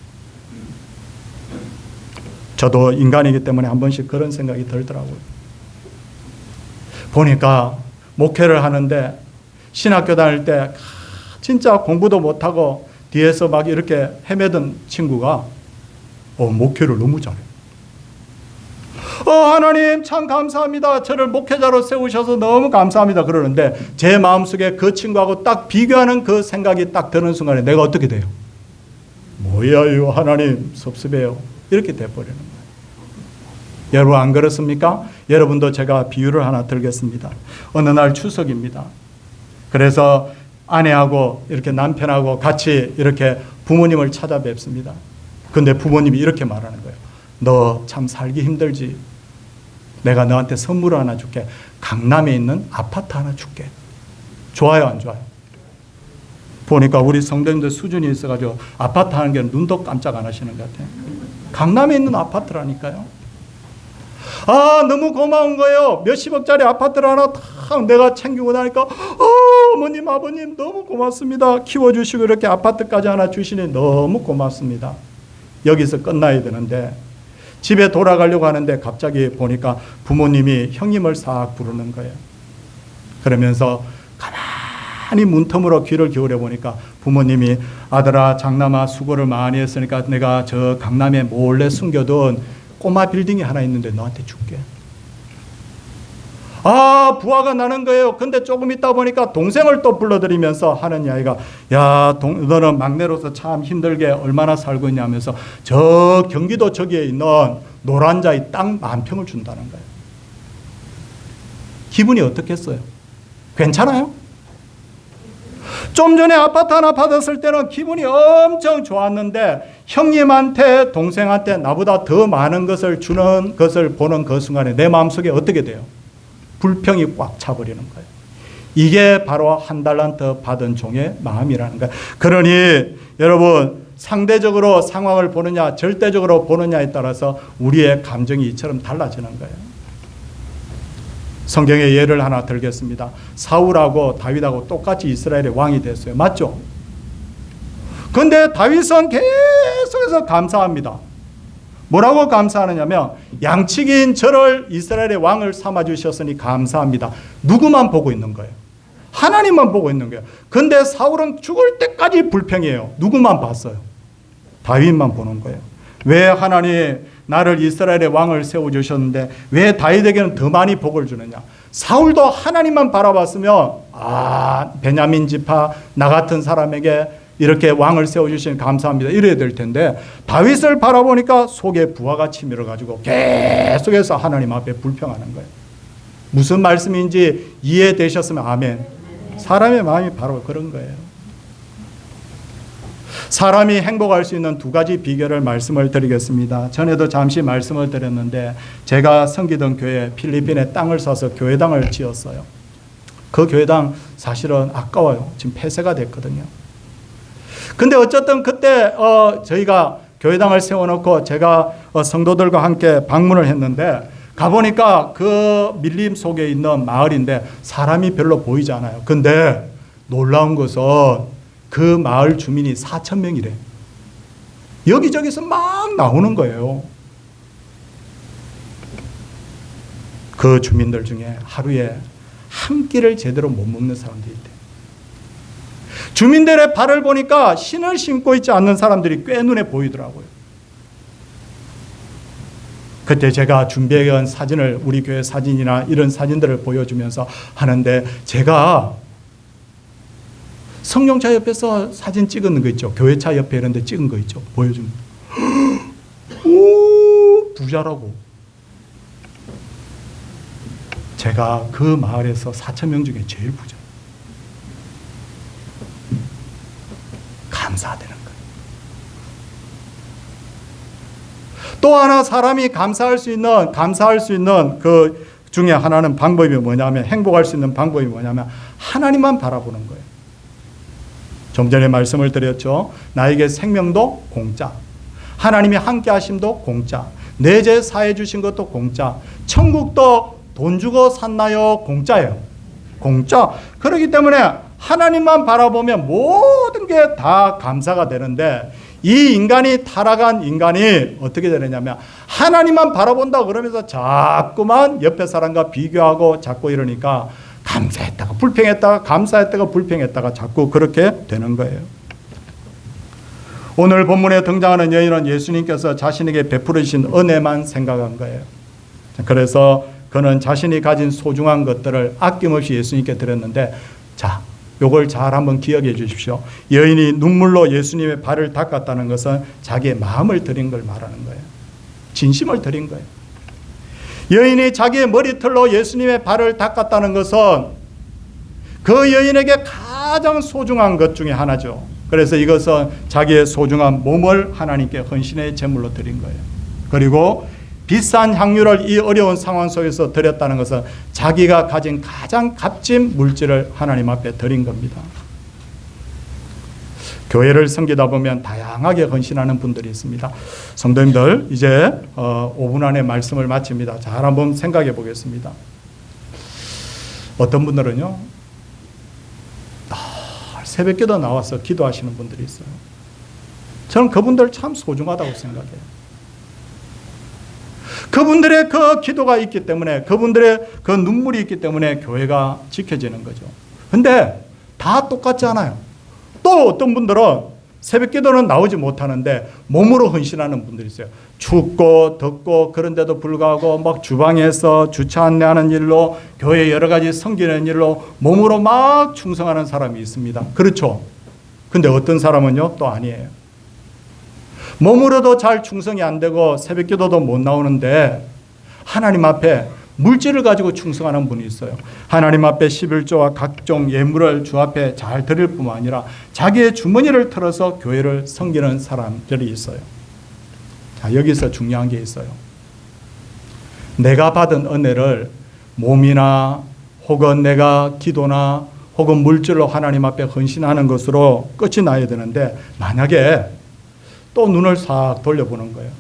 저도 인간이기 때문에 한 번씩 그런 생각이 들더라고요. 보니까 목회를 하는데 신학교 다닐 때 진짜 공부도 못하고 뒤에서 막 이렇게 헤매던 친구가 목회를 너무 잘해. 하나님 참 감사합니다. 저를 목회자로 세우셔서 너무 감사합니다. 그러는데 제 마음속에 그 친구하고 딱 비교하는 그 생각이 딱 드는 순간에 내가 어떻게 돼요? 뭐야요 하나님 섭섭해요. 이렇게 돼버리는 거예요. 여러분 안 그렇습니까? 여러분도 제가 비유를 하나 들겠습니다. 어느 날 추석입니다. 그래서 아내하고 이렇게 남편하고 같이 이렇게 부모님을 찾아뵙습니다. 근데 부모님이 이렇게 말하는 거예요. 너 참 살기 힘들지? 내가 너한테 선물 하나 줄게. 강남에 있는 아파트 하나 줄게. 좋아요, 안 좋아요? 보니까 우리 성도님들 수준이 있어가지고 아파트 하는 게 눈도 깜짝 안 하시는 것 같아요. 강남에 있는 아파트라니까요. 너무 고마운 거예요. 몇십억짜리 아파트를 하나 탁 내가 챙기고 나니까 어머님 아버님 너무 고맙습니다. 키워주시고 이렇게 아파트까지 하나 주시니 너무 고맙습니다. 여기서 끝나야 되는데 집에 돌아가려고 하는데 갑자기 보니까 부모님이 형님을 싹 부르는 거예요. 그러면서 가만히 문틈으로 귀를 기울여 보니까 부모님이 아들아 장남아 수고를 많이 했으니까 내가 저 강남에 몰래 숨겨둔 꼬마 빌딩이 하나 있는데 너한테 줄게. 부화가 나는 거예요. 근데 조금 있다 보니까 동생을 또 불러들이면서 하는 이야기가 너는 막내로서 참 힘들게 얼마나 살고 있냐면서 저 경기도 저기에 있는 노란자의 땅 10,000평을 준다는 거예요. 기분이 어떻겠어요? 괜찮아요? 좀 전에 아파트 하나 받았을 때는 기분이 엄청 좋았는데 형님한테 동생한테 나보다 더 많은 것을 주는 것을 보는 그 순간에 내 마음속에 어떻게 돼요? 불평이 꽉 차버리는 거예요. 이게 바로 한 달란트 받은 종의 마음이라는 거예요. 그러니 여러분 상대적으로 상황을 보느냐 절대적으로 보느냐에 따라서 우리의 감정이 이처럼 달라지는 거예요. 성경의 예를 하나 들겠습니다. 사울하고 다윗하고 똑같이 이스라엘의 왕이 됐어요. 맞죠? 그런데 다윗은 계속해서 감사합니다. 뭐라고 감사하느냐면 양치기인 저를 이스라엘의 왕을 삼아주셨으니 감사합니다. 누구만 보고 있는 거예요? 하나님만 보고 있는 거예요. 그런데 사울은 죽을 때까지 불평해요. 누구만 봤어요? 다윗만 보는 거예요. 왜 하나님 나를 이스라엘의 왕을 세워주셨는데 왜 다윗에게는 더 많이 복을 주느냐? 사울도 하나님만 바라봤으면 베냐민 지파 나 같은 사람에게 이렇게 왕을 세워주시니 감사합니다 이래야 될 텐데 다윗을 바라보니까 속에 부하가 치밀어가지고 계속해서 하나님 앞에 불평하는 거예요. 무슨 말씀인지 이해되셨으면 아멘. 사람의 마음이 바로 그런 거예요. 사람이 행복할 수 있는 2가지 비결을 말씀을 드리겠습니다. 전에도 잠시 말씀을 드렸는데 제가 섬기던 교회 필리핀에 땅을 사서 교회당을 지었어요. 그 교회당 사실은 아까워요. 지금 폐쇄가 됐거든요. 근데 어쨌든 그때 저희가 교회당을 세워놓고 제가 성도들과 함께 방문을 했는데 가보니까 그 밀림 속에 있는 마을인데 사람이 별로 보이지 않아요. 근데 놀라운 것은 그 마을 주민이 4,000명이래. 여기저기서 막 나오는 거예요. 그 주민들 중에 하루에 한 끼를 제대로 못 먹는 사람들이 있대. 주민들의 발을 보니까 신을 신고 있지 않는 사람들이 꽤 눈에 보이더라고요. 그때 제가 준비해온 사진을, 우리 교회 사진이나 이런 사진들을 보여주면서 하는데, 제가 성령차 옆에서 사진 찍은 거 있죠. 교회차 옆에 이런 데 찍은 거 있죠. 보여주면 오, 부자라고. 제가 그 마을에서 4,000명 중에 제일 부자. 감사되는 거예요. 또 하나 사람이 감사할 수 있는 그 중에 하나는 방법이 뭐냐면, 행복할 수 있는 방법이 뭐냐면 하나님만 바라보는 거예요. 좀 전에 말씀을 드렸죠. 나에게 생명도 공짜, 하나님이 함께 하심도 공짜, 내 죄 사해 주신 것도 공짜, 천국도 돈 주고 샀나요? 공짜예요. 공짜. 그렇기 때문에 하나님만 바라보면 모든 게 다 감사가 되는데, 이 인간이 타락한 인간이 어떻게 되느냐면 하나님만 바라본다 그러면서 자꾸만 옆에 사람과 비교하고 자꾸 이러니까 감사했다가 불평했다가 감사했다가 불평했다가 자꾸 그렇게 되는 거예요. 오늘 본문에 등장하는 여인은 예수님께서 자신에게 베풀으신 은혜만 생각한 거예요. 그래서 그는 자신이 가진 소중한 것들을 아낌없이 예수님께 드렸는데, 자, 요걸 잘 한번 기억해 주십시오. 여인이 눈물로 예수님의 발을 닦았다는 것은 자기의 마음을 드린 걸 말하는 거예요. 진심을 드린 거예요. 여인이 자기의 머리털로 예수님의 발을 닦았다는 것은 그 여인에게 가장 소중한 것 중에 하나죠. 그래서 이것은 자기의 소중한 몸을 하나님께 헌신의 제물로 드린 거예요. 그리고 비싼 향유를 이 어려운 상황 속에서 드렸다는 것은 자기가 가진 가장 값진 물질을 하나님 앞에 드린 겁니다. 교회를 섬기다 보면 다양하게 헌신하는 분들이 있습니다. 성도님들, 이제 5분 안에 말씀을 마칩니다. 잘 한번 생각해 보겠습니다. 어떤 분들은요, 새벽기도 나와서 기도하시는 분들이 있어요. 저는 그분들 참 소중하다고 생각해요. 그분들의 그 기도가 있기 때문에, 그분들의 그 눈물이 있기 때문에 교회가 지켜지는 거죠. 근데 다 똑같지 않아요. 또 어떤 분들은 새벽 기도는 나오지 못하는데 몸으로 헌신하는 분들이 있어요. 춥고 덥고 그런데도 불구하고 막 주방에서 주차 안내하는 일로, 교회 여러 가지 섬기는 일로 몸으로 막 충성하는 사람이 있습니다. 그렇죠. 근데 어떤 사람은요, 또 아니에요. 몸으로도 잘 충성이 안 되고 새벽 기도도 못 나오는데 하나님 앞에 물질을 가지고 충성하는 분이 있어요. 하나님 앞에 11조와 각종 예물을 주 앞에 잘 드릴 뿐만 아니라 자기의 주머니를 털어서 교회를 섬기는 사람들이 있어요. 자, 여기서 중요한 게 있어요. 내가 받은 은혜를 몸이나 혹은 내가 기도나 혹은 물질로 하나님 앞에 헌신하는 것으로 끝이 나야 되는데, 만약에 또 눈을 싹 돌려보는 거예요.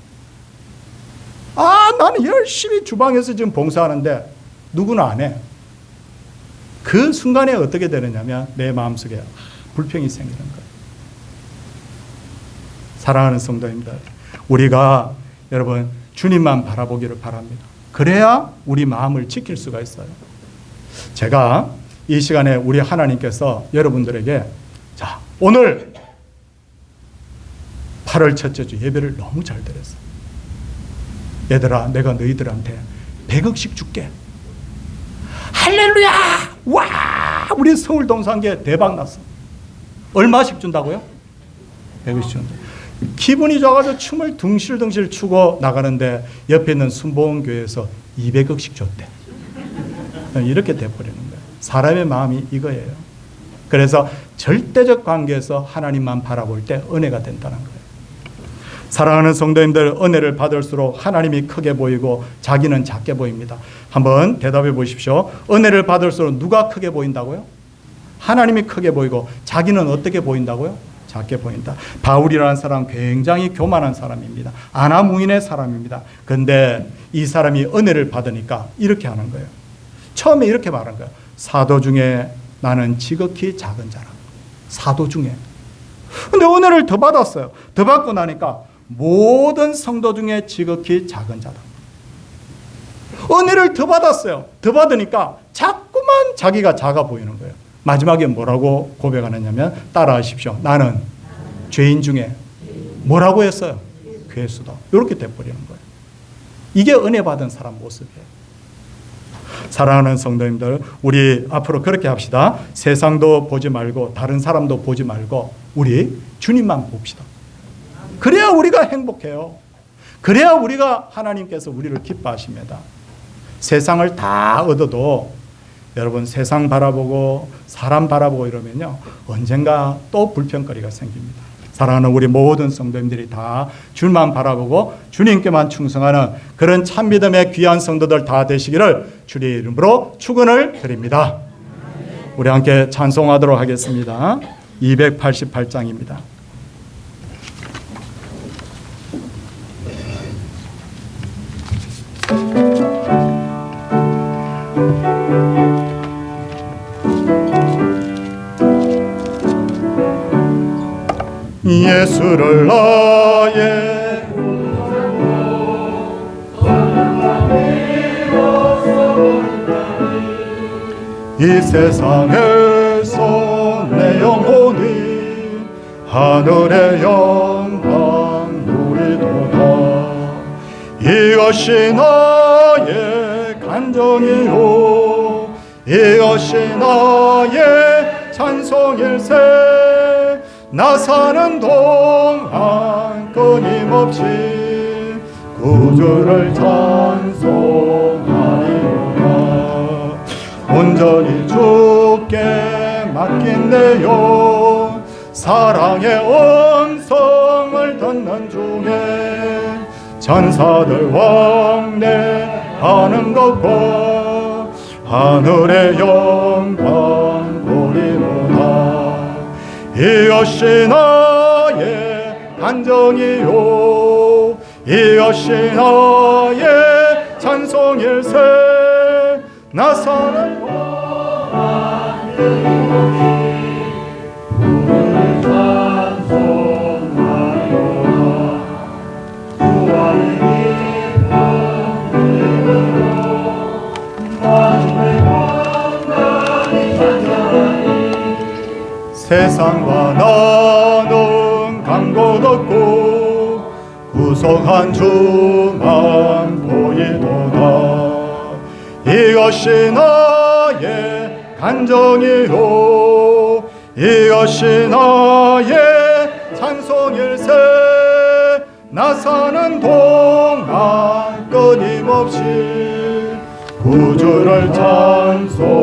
아, 나는 열심히 주방에서 지금 봉사하는데 누구는 안 해. 그 순간에 어떻게 되느냐면 내 마음속에 불평이 생기는 거예요. 사랑하는 성도님들, 우리가 여러분 주님만 바라보기를 바랍니다. 그래야 우리 마음을 지킬 수가 있어요. 제가 이 시간에 우리 하나님께서 여러분들에게, 자, 오늘 8월 첫째 주 예배를 너무 잘 드렸어. 얘들아, 내가 너희들한테 100억씩 줄게. 할렐루야! 와! 우리 서울 동산교회 대박 났어. 얼마씩 준다고요? 100억씩 준다. 기분이 좋아가지고 춤을 둥실둥실 추고 나가는데 옆에 있는 순복음교회에서 200억씩 줬대. 이렇게 돼버리는 거예요. 사람의 마음이 이거예요. 그래서 절대적 관계에서 하나님만 바라볼 때 은혜가 된다는 거예요. 사랑하는 성도님들, 은혜를 받을수록 하나님이 크게 보이고 자기는 작게 보입니다. 한번 대답해 보십시오. 은혜를 받을수록 누가 크게 보인다고요? 하나님이 크게 보이고 자기는 어떻게 보인다고요? 작게 보인다. 바울이라는 사람 굉장히 교만한 사람입니다. 아나무인의 사람입니다. 근데 이 사람이 은혜를 받으니까 이렇게 하는 거예요. 처음에 이렇게 말한 거예요. 사도 중에 나는 지극히 작은 자라. 사도 중에. 근데 은혜를 더 받았어요. 더 받고 나니까 모든 성도 중에 지극히 작은 자다. 은혜를 더 받았어요. 더 받으니까 자꾸만 자기가 작아 보이는 거예요. 마지막에 뭐라고 고백하느냐면 따라하십시오. 나는 죄인 중에 뭐라고 했어요? 괴수다. 이렇게 돼버리는 거예요. 이게 은혜 받은 사람 모습이에요. 사랑하는 성도님들, 우리 앞으로 그렇게 합시다. 세상도 보지 말고 다른 사람도 보지 말고 우리 주님만 봅시다. 그래야 우리가 행복해요. 그래야 우리가 하나님께서 우리를 기뻐하십니다. 세상을 다 얻어도 여러분 세상 바라보고 사람 바라보고 이러면요 언젠가 또 불평거리가 생깁니다. 사랑하는 우리 모든 성도님들이 다 주만 바라보고 주님께만 충성하는 그런 참믿음의 귀한 성도들 다 되시기를 주의 이름으로 축원을 드립니다. 우리 함께 찬송하도록 하겠습니다. 288장입니다. 예수를 나의 이 세상에서 내 영혼이 하늘의 영광 누리도다. 이것이 나의 간정이요 이것이 나의 찬송일세. 나 사는 동안 끊임없이 구주를 찬송하리로다. 온전히 주께 맡긴대요. 사랑의 음성을 듣는 중에 천사들 왕래하는 것과 하늘의 영광 보리로다. 이것이 나의 간정이요 이것이 나의 찬송일세. 나 사는 동안 끊임없이 주를 찬송하리로다. 주와의 기쁨 누리므로 마음의 건강이 찬양하니. 세상과 나는 간곳 없고 구속한 주만 보이도다. 이것이 나의 간정이요 이것이 나의 찬송일세. 나 사는 동안 끊임없이 구주를 찬송하리로다.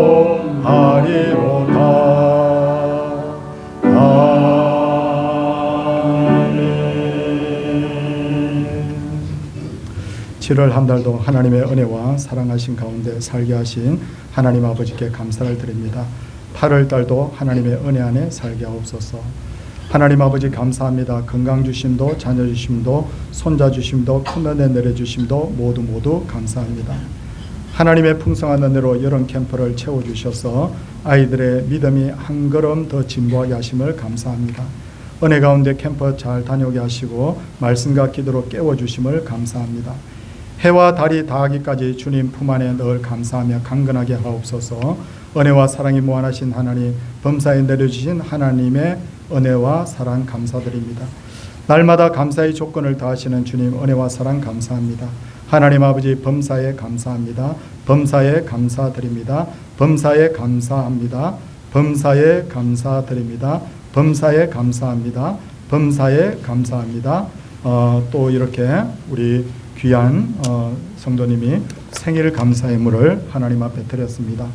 7월 한 달도 하나님의 은혜와 사랑하신 가운데 살게 하신 하나님 아버지께 감사를 드립니다. 8월 달도 하나님의 은혜 안에 살게 하옵소서. 하나님 아버지 감사합니다. 건강 주심도 자녀 주심도 손자 주심도 큰 은혜 내려주심도 모두 감사합니다. 하나님의 풍성한 은혜로 여름 캠프를 채워주셔서 아이들의 믿음이 한 걸음 더 진보하게 하심을 감사합니다. 은혜 가운데 캠프 잘 다녀오게 하시고 말씀과 기도로 깨워주심을 감사합니다. 해와 달이 다하기까지 주님 품 안에 늘 감사하며 강건하게 하옵소서. 은혜와 사랑이 무한하신 하나님, 범사에 내려주신 하나님의 은혜와 사랑 감사드립니다. 날마다 감사의 조건을 다하시는 주님 은혜와 사랑 감사합니다. 하나님 아버지 범사에 감사합니다. 범사에 감사드립니다. 범사에 감사합니다. 범사에 감사드립니다. 범사에 감사합니다. 범사에 감사합니다. 또 이렇게 우리 귀한 성도님이 생일 감사의 물을 하나님 앞에 드렸습니다.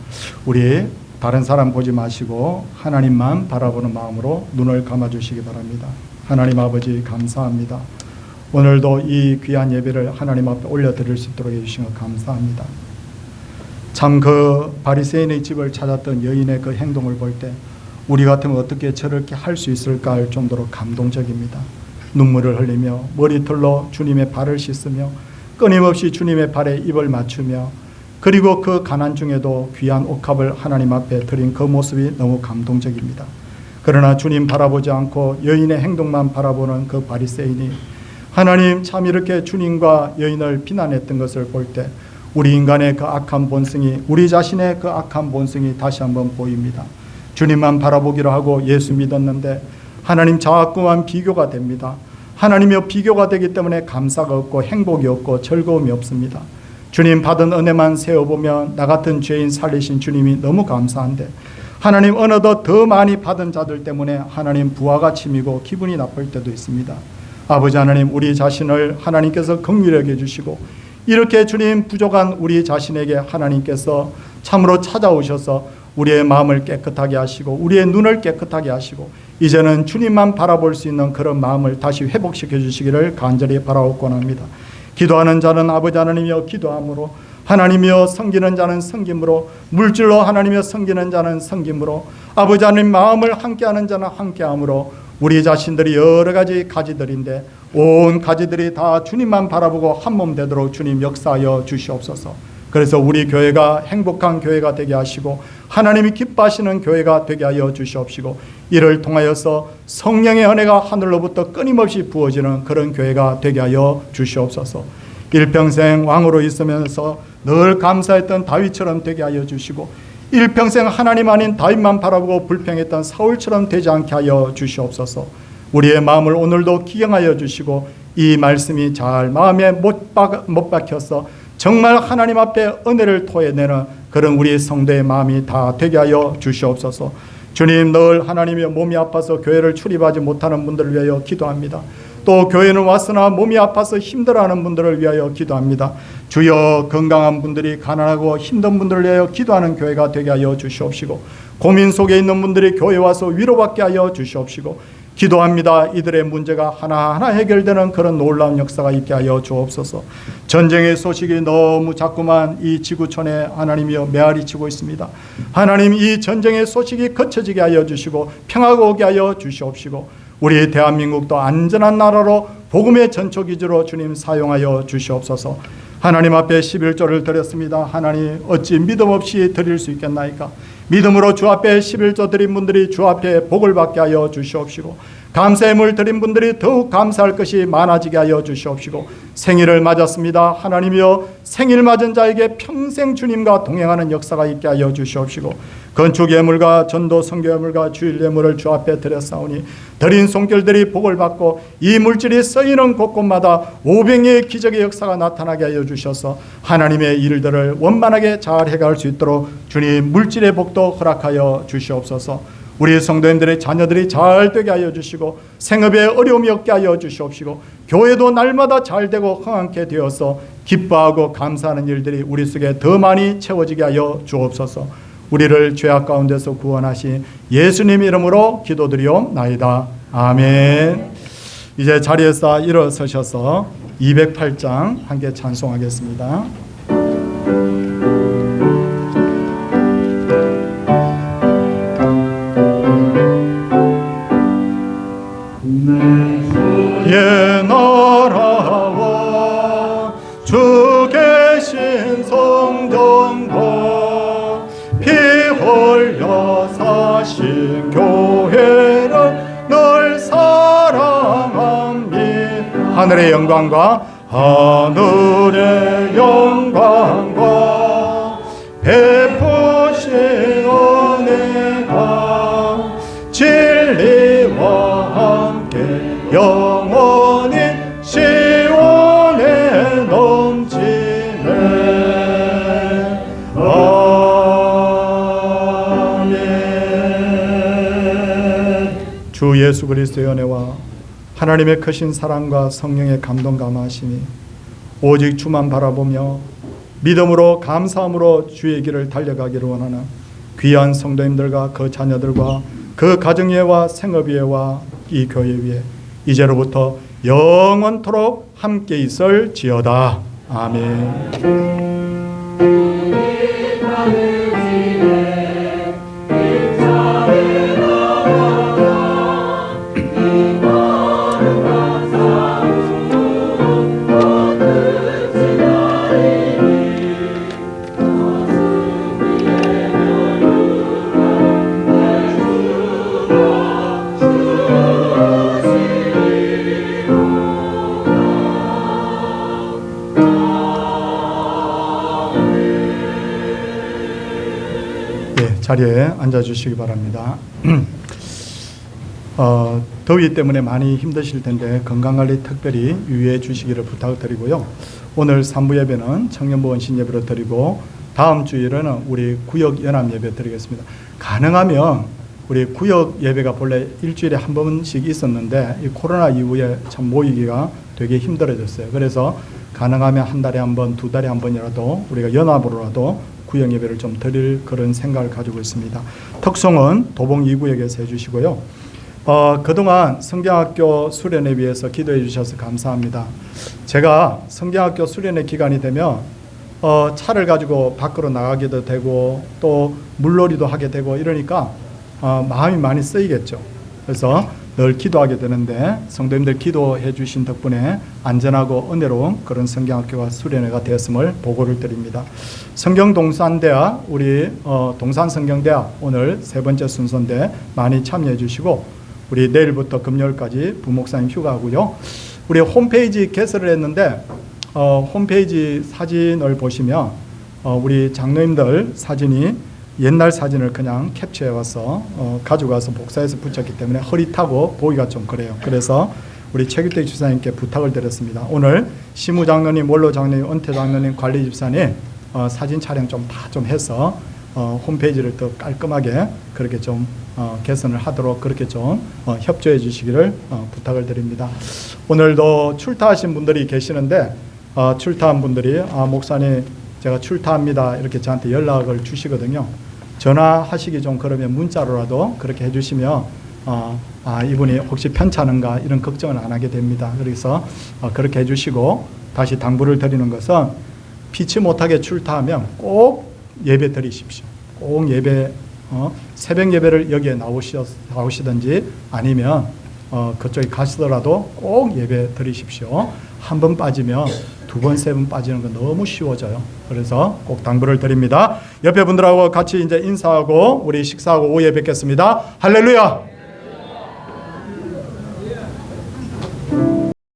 우리 다른 사람 보지 마시고 하나님만 바라보는 마음으로 눈을 감아주시기 바랍니다. 하나님 아버지 감사합니다. 오늘도 이 귀한 예배를 하나님 앞에 올려드릴 수 있도록 해주신 것 감사합니다. 참 그 바리새인의 집을 찾았던 여인의 그 행동을 볼 때 우리 같으면 어떻게 저렇게 할 수 있을까 할 정도로 감동적입니다. 눈물을 흘리며 머리털로 주님의 발을 씻으며 끊임없이 주님의 발에 입을 맞추며 그리고 그 가난 중에도 귀한 옥합을 하나님 앞에 드린 그 모습이 너무 감동적입니다. 그러나 주님 바라보지 않고 여인의 행동만 바라보는 그 바리새인이 하나님 참 이렇게 주님과 여인을 비난했던 것을 볼 때 우리 인간의 그 악한 본성이, 우리 자신의 그 악한 본성이 다시 한번 보입니다. 주님만 바라보기로 하고 예수 믿었는데 하나님 자꾸만 비교가 됩니다. 하나님이여 비교가 되기 때문에 감사가 없고 행복이 없고 즐거움이 없습니다. 주님 받은 은혜만 세어보면 나 같은 죄인 살리신 주님이 너무 감사한데 하나님 어느덧 더 많이 받은 자들 때문에 하나님 부하가 치미고 기분이 나쁠 때도 있습니다. 아버지 하나님, 우리 자신을 하나님께서 긍휼히 여겨주시고 이렇게 주님 부족한 우리 자신에게 하나님께서 참으로 찾아오셔서 우리의 마음을 깨끗하게 하시고 우리의 눈을 깨끗하게 하시고 이제는 주님만 바라볼 수 있는 그런 마음을 다시 회복시켜 주시기를 간절히 바라옵곤 합니다. 기도하는 자는 아버지 하나님이여 기도함으로, 하나님이여 섬기는 자는 섬김으로, 물질로 하나님이여 섬기는 자는 섬김으로, 아버지 하나님 마음을 함께하는 자는 함께함으로 우리 자신들이 여러 가지 가지들인데 온 가지들이 다 주님만 바라보고 한몸 되도록 주님 역사하여 주시옵소서. 그래서 우리 교회가 행복한 교회가 되게 하시고 하나님이 기뻐하시는 교회가 되게 하여 주시옵시고 이를 통하여서 성령의 은혜가 하늘로부터 끊임없이 부어지는 그런 교회가 되게 하여 주시옵소서. 일평생 왕으로 있으면서 늘 감사했던 다윗처럼 되게 하여 주시고 일평생 하나님 아닌 다윗만 바라보고 불평했던 사울처럼 되지 않게 하여 주시옵소서. 우리의 마음을 오늘도 기경하여 주시고 이 말씀이 잘 마음에 못 박혀서 정말 하나님 앞에 은혜를 토해내는 그런 우리 성도의 마음이 다 되게 하여 주시옵소서. 주님, 늘 하나님의 몸이 아파서 교회를 출입하지 못하는 분들을 위하여 기도합니다. 또 교회는 왔으나 몸이 아파서 힘들어하는 분들을 위하여 기도합니다. 주여, 건강한 분들이 가난하고 힘든 분들을 위하여 기도하는 교회가 되게 하여 주시옵시고 고민 속에 있는 분들이 교회에 와서 위로받게 하여 주시옵시고 기도합니다. 이들의 문제가 하나하나 해결되는 그런 놀라운 역사가 있게 하여 주옵소서. 전쟁의 소식이 너무 자꾸만 이 지구촌에 하나님이여 메아리치고 있습니다. 하나님, 이 전쟁의 소식이 그쳐지게 하여 주시고 평화가 오게 하여 주시옵시고 우리 대한민국도 안전한 나라로 복음의 전초기지로 주님 사용하여 주시옵소서. 하나님 앞에 11조를 드렸습니다. 하나님, 어찌 믿음 없이 드릴 수 있겠나이까? 믿음으로 주 앞에 11조 드린 분들이 주 앞에 복을 받게 하여 주시옵시고 감사의 물 드린 분들이 더욱 감사할 것이 많아지게 하여 주시옵시고 생일을 맞았습니다. 하나님이여 생일 맞은 자에게 평생 주님과 동행하는 역사가 있게 하여 주시옵시고 건축 예물과 전도 선교 예물과 주일 예물을 주 앞에 드렸사오니 드린 손길들이 복을 받고 이 물질이 쓰이는 곳곳마다 오병이의 기적의 역사가 나타나게 하여 주셔서 하나님의 일들을 원만하게 잘 해갈 수 있도록 주님 물질의 복도 허락하여 주시옵소서. 우리 성도님들의 자녀들이 잘 되게 하여 주시고 생업에 어려움이 없게 하여 주시옵시고 교회도 날마다 잘 되고 흥황케 되어서 기뻐하고 감사하는 일들이 우리 속에 더 많이 채워지게 하여 주옵소서. 우리를 죄악 가운데서 구원하신 예수님 이름으로 기도드리옵나이다. 아멘. 이제 자리에서 일어서셔서 208장 함께 찬송하겠습니다. 예 나라와 주 계신 성전과 피 흘려 사신 교회를 늘 사랑합니다. 하늘의 영광과 하늘의 영광과 베푸신 은혜가 진리와 함께 영원히 시온에 넘치네. 아멘. 주 예수 그리스도의 은혜와 하나님의 크신 사랑과 성령의 감동 감화하심이 오직 주만 바라보며 믿음으로 감사함으로 주의 길을 달려가기를 원하는 귀한 성도님들과 그 자녀들과 그 가정예와 생업예와 이 교회 위에 이제로부터 영원토록 함께 있을지어다. 아멘. 이 자리에 앉아주시기 바랍니다. 더위 때문에 많이 힘드실 텐데 건강관리 특별히 유의해 주시기를 부탁드리고요. 오늘 3부 예배는 청년보건 신예배로 드리고 다음 주일에는 우리 구역 연합 예배 드리겠습니다. 가능하면 우리 구역 예배가 본래 일주일에 한 번씩 있었는데 이 코로나 이후에 참 모이기가 되게 힘들어졌어요. 그래서 가능하면 한 달에 한 번, 두 달에 한 번이라도 우리가 연합으로라도 구역 예배를 좀 드릴 그런 생각을 가지고 있습니다. 특송은 도봉 2구역에서 해주시고요. 그동안 성경학교 수련회 위해서 기도해 주셔서 감사합니다. 제가 성경학교 수련회 기간이 되면 차를 가지고 밖으로 나가기도 되고 또 물놀이도 하게 되고 이러니까 마음이 많이 쓰이겠죠. 그래서 늘 기도하게 되는데 성도님들 기도해 주신 덕분에 안전하고 은혜로운 그런 성경학교와 수련회가 되었음을 보고를 드립니다. 성경동산대학 우리 동산성경대학 오늘 세 번째 순서인데 많이 참여해 주시고 우리 내일부터 금요일까지 부목사님 휴가하고요. 우리 홈페이지 개설을 했는데 홈페이지 사진을 보시면 우리 장로님들 사진이 옛날 사진을 그냥 캡처해 와서 가져가서 복사해서 붙였기 때문에 흐릿하고 보기가 좀 그래요. 그래서 우리 최규택 집사님께 부탁을 드렸습니다. 오늘 시무 장로님, 원로 장로님, 은퇴 장로님, 관리 집사님 사진 촬영 좀 다 좀 해서 홈페이지를 더 깔끔하게 그렇게 좀 개선을 하도록 그렇게 좀 협조해 주시기를 부탁을 드립니다. 오늘도 출타하신 분들이 계시는데 출타한 분들이 목사님 제가 출타합니다 이렇게 저한테 연락을 주시거든요. 전화하시기 좀 그러면 문자로라도 그렇게 해주시면 이분이 혹시 편찮은가 이런 걱정을 안 하게 됩니다. 그래서 그렇게 해주시고 다시 당부를 드리는 것은 피치 못하게 출타하면 꼭 예배 드리십시오. 꼭 예배 새벽 예배를 여기에 나오시든지 아니면 그쪽에 가시더라도 꼭 예배 드리십시오. 한 번 빠지면 두 번, 세 번 빠지는 건 너무 쉬워져요. 그래서 꼭 당부를 드립니다. 옆에 분들하고 같이 이제 인사하고 우리 식사하고 오후에 뵙겠습니다. 할렐루야!